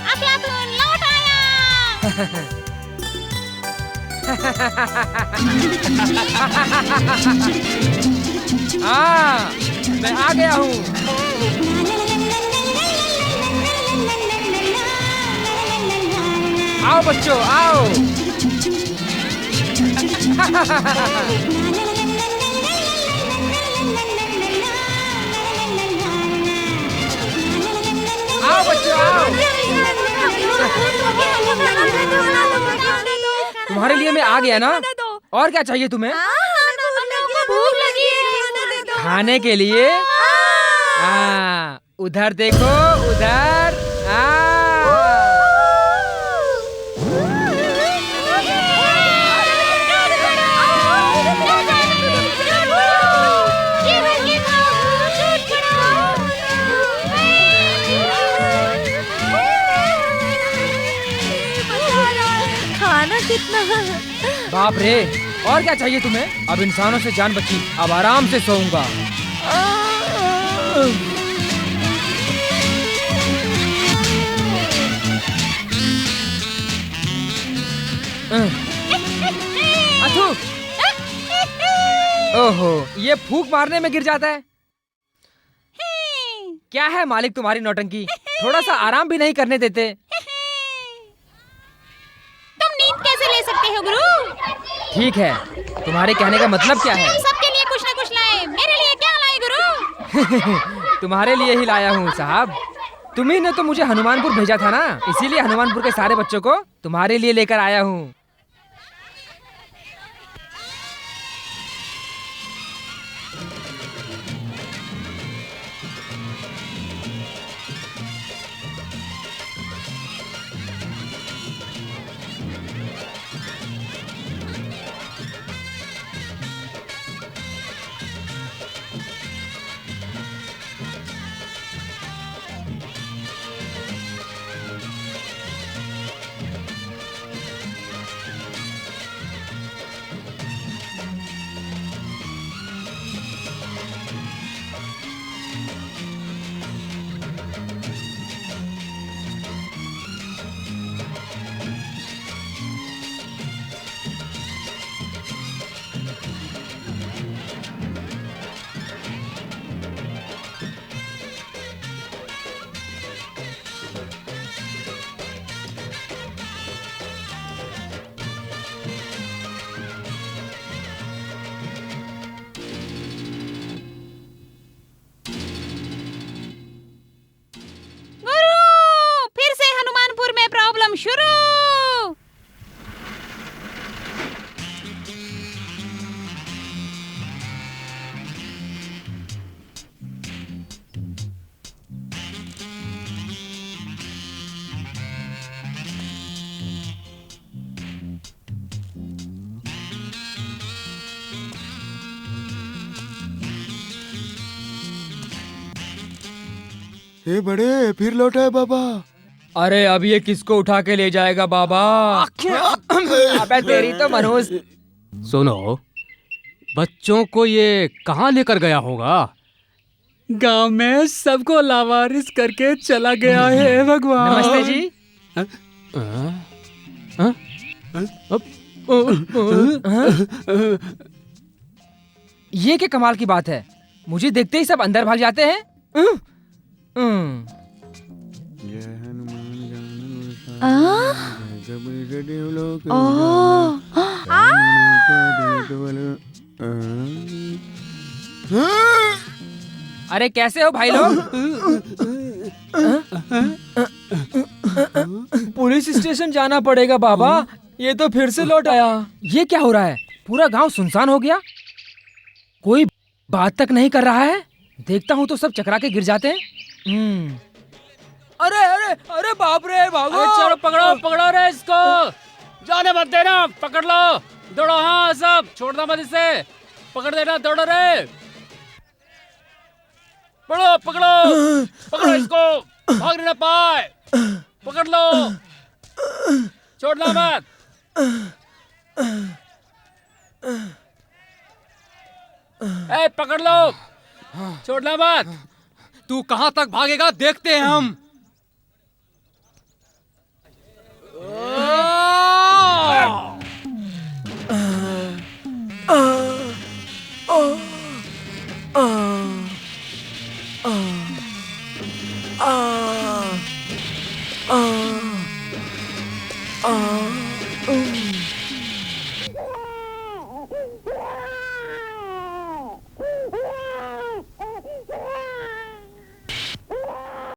अफलातून लौट आया। हाँ, मैं आ गया हूँ। आओ बच्चों, आओ। आओ बच्चों, आओ। तुम्हारे लिए मैं आ गया ना, और क्या चाहिए तुम्हें? भूख लगी है। खाने के लिए? उधर देखो, उधर। कितना बाप रे, और क्या चाहिए तुम्हें? अब इंसानों से जान बची, अब आराम से सोऊंगा। अथू, ओहो, ये फूंक मारने में गिर जाता है। क्या है मालिक तुम्हारी नौटंकी? थोड़ा सा आराम भी नहीं करने देते। कैसे ले सकते हो गुरु? ठीक है, तुम्हारे कहने का मतलब क्या है? सबके लिए कुछ न कुछ लाए, मेरे लिए क्या लाए गुरु? तुम्हारे लिए ही लाया हूँ साहब। तुम्ही ने तो मुझे हनुमानपुर भेजा था ना, इसीलिए हनुमानपुर के सारे बच्चों को तुम्हारे लिए लेकर आया हूँ। शुरू। हे बड़े, फिर लौटा बाबा। अरे अब ये किसको उठा के ले जाएगा बाबा? अबे तेरी तो मनहूस। सुनो, बच्चों को ये कहाँ लेकर गया होगा? गांव में सबको लावारिस करके चला गया है भगवान। नमस्ते जी। ये क्या कमाल की बात है, मुझे देखते ही सब अंदर भाग जाते हैं। अरे कैसे हो भाई लोग? पुलिस स्टेशन जाना पड़ेगा बाबा, ये तो फिर से लौट आया। ये क्या हो रहा है? पूरा गांव सुनसान हो गया, कोई बात तक नहीं कर रहा है। देखता हूँ तो सब चकरा के गिर जाते हैं। अरे अरे अरे बाप रे, भागो! चलो पकड़ो पकड़ो रे इसको, जाने मत देना, पकड़ लो, दौड़ो। हाँ सब, छोड़ना मत इसे, पकड़ देना, दौड़ो रे, पकड़ो पकड़ो पकड़ो इसको, भाग ना पाए, पकड़ लो, छोड़ना मत। ए पकड़ लो, छोड़ना मत। तू कहाँ तक भागेगा, देखते हैं हम।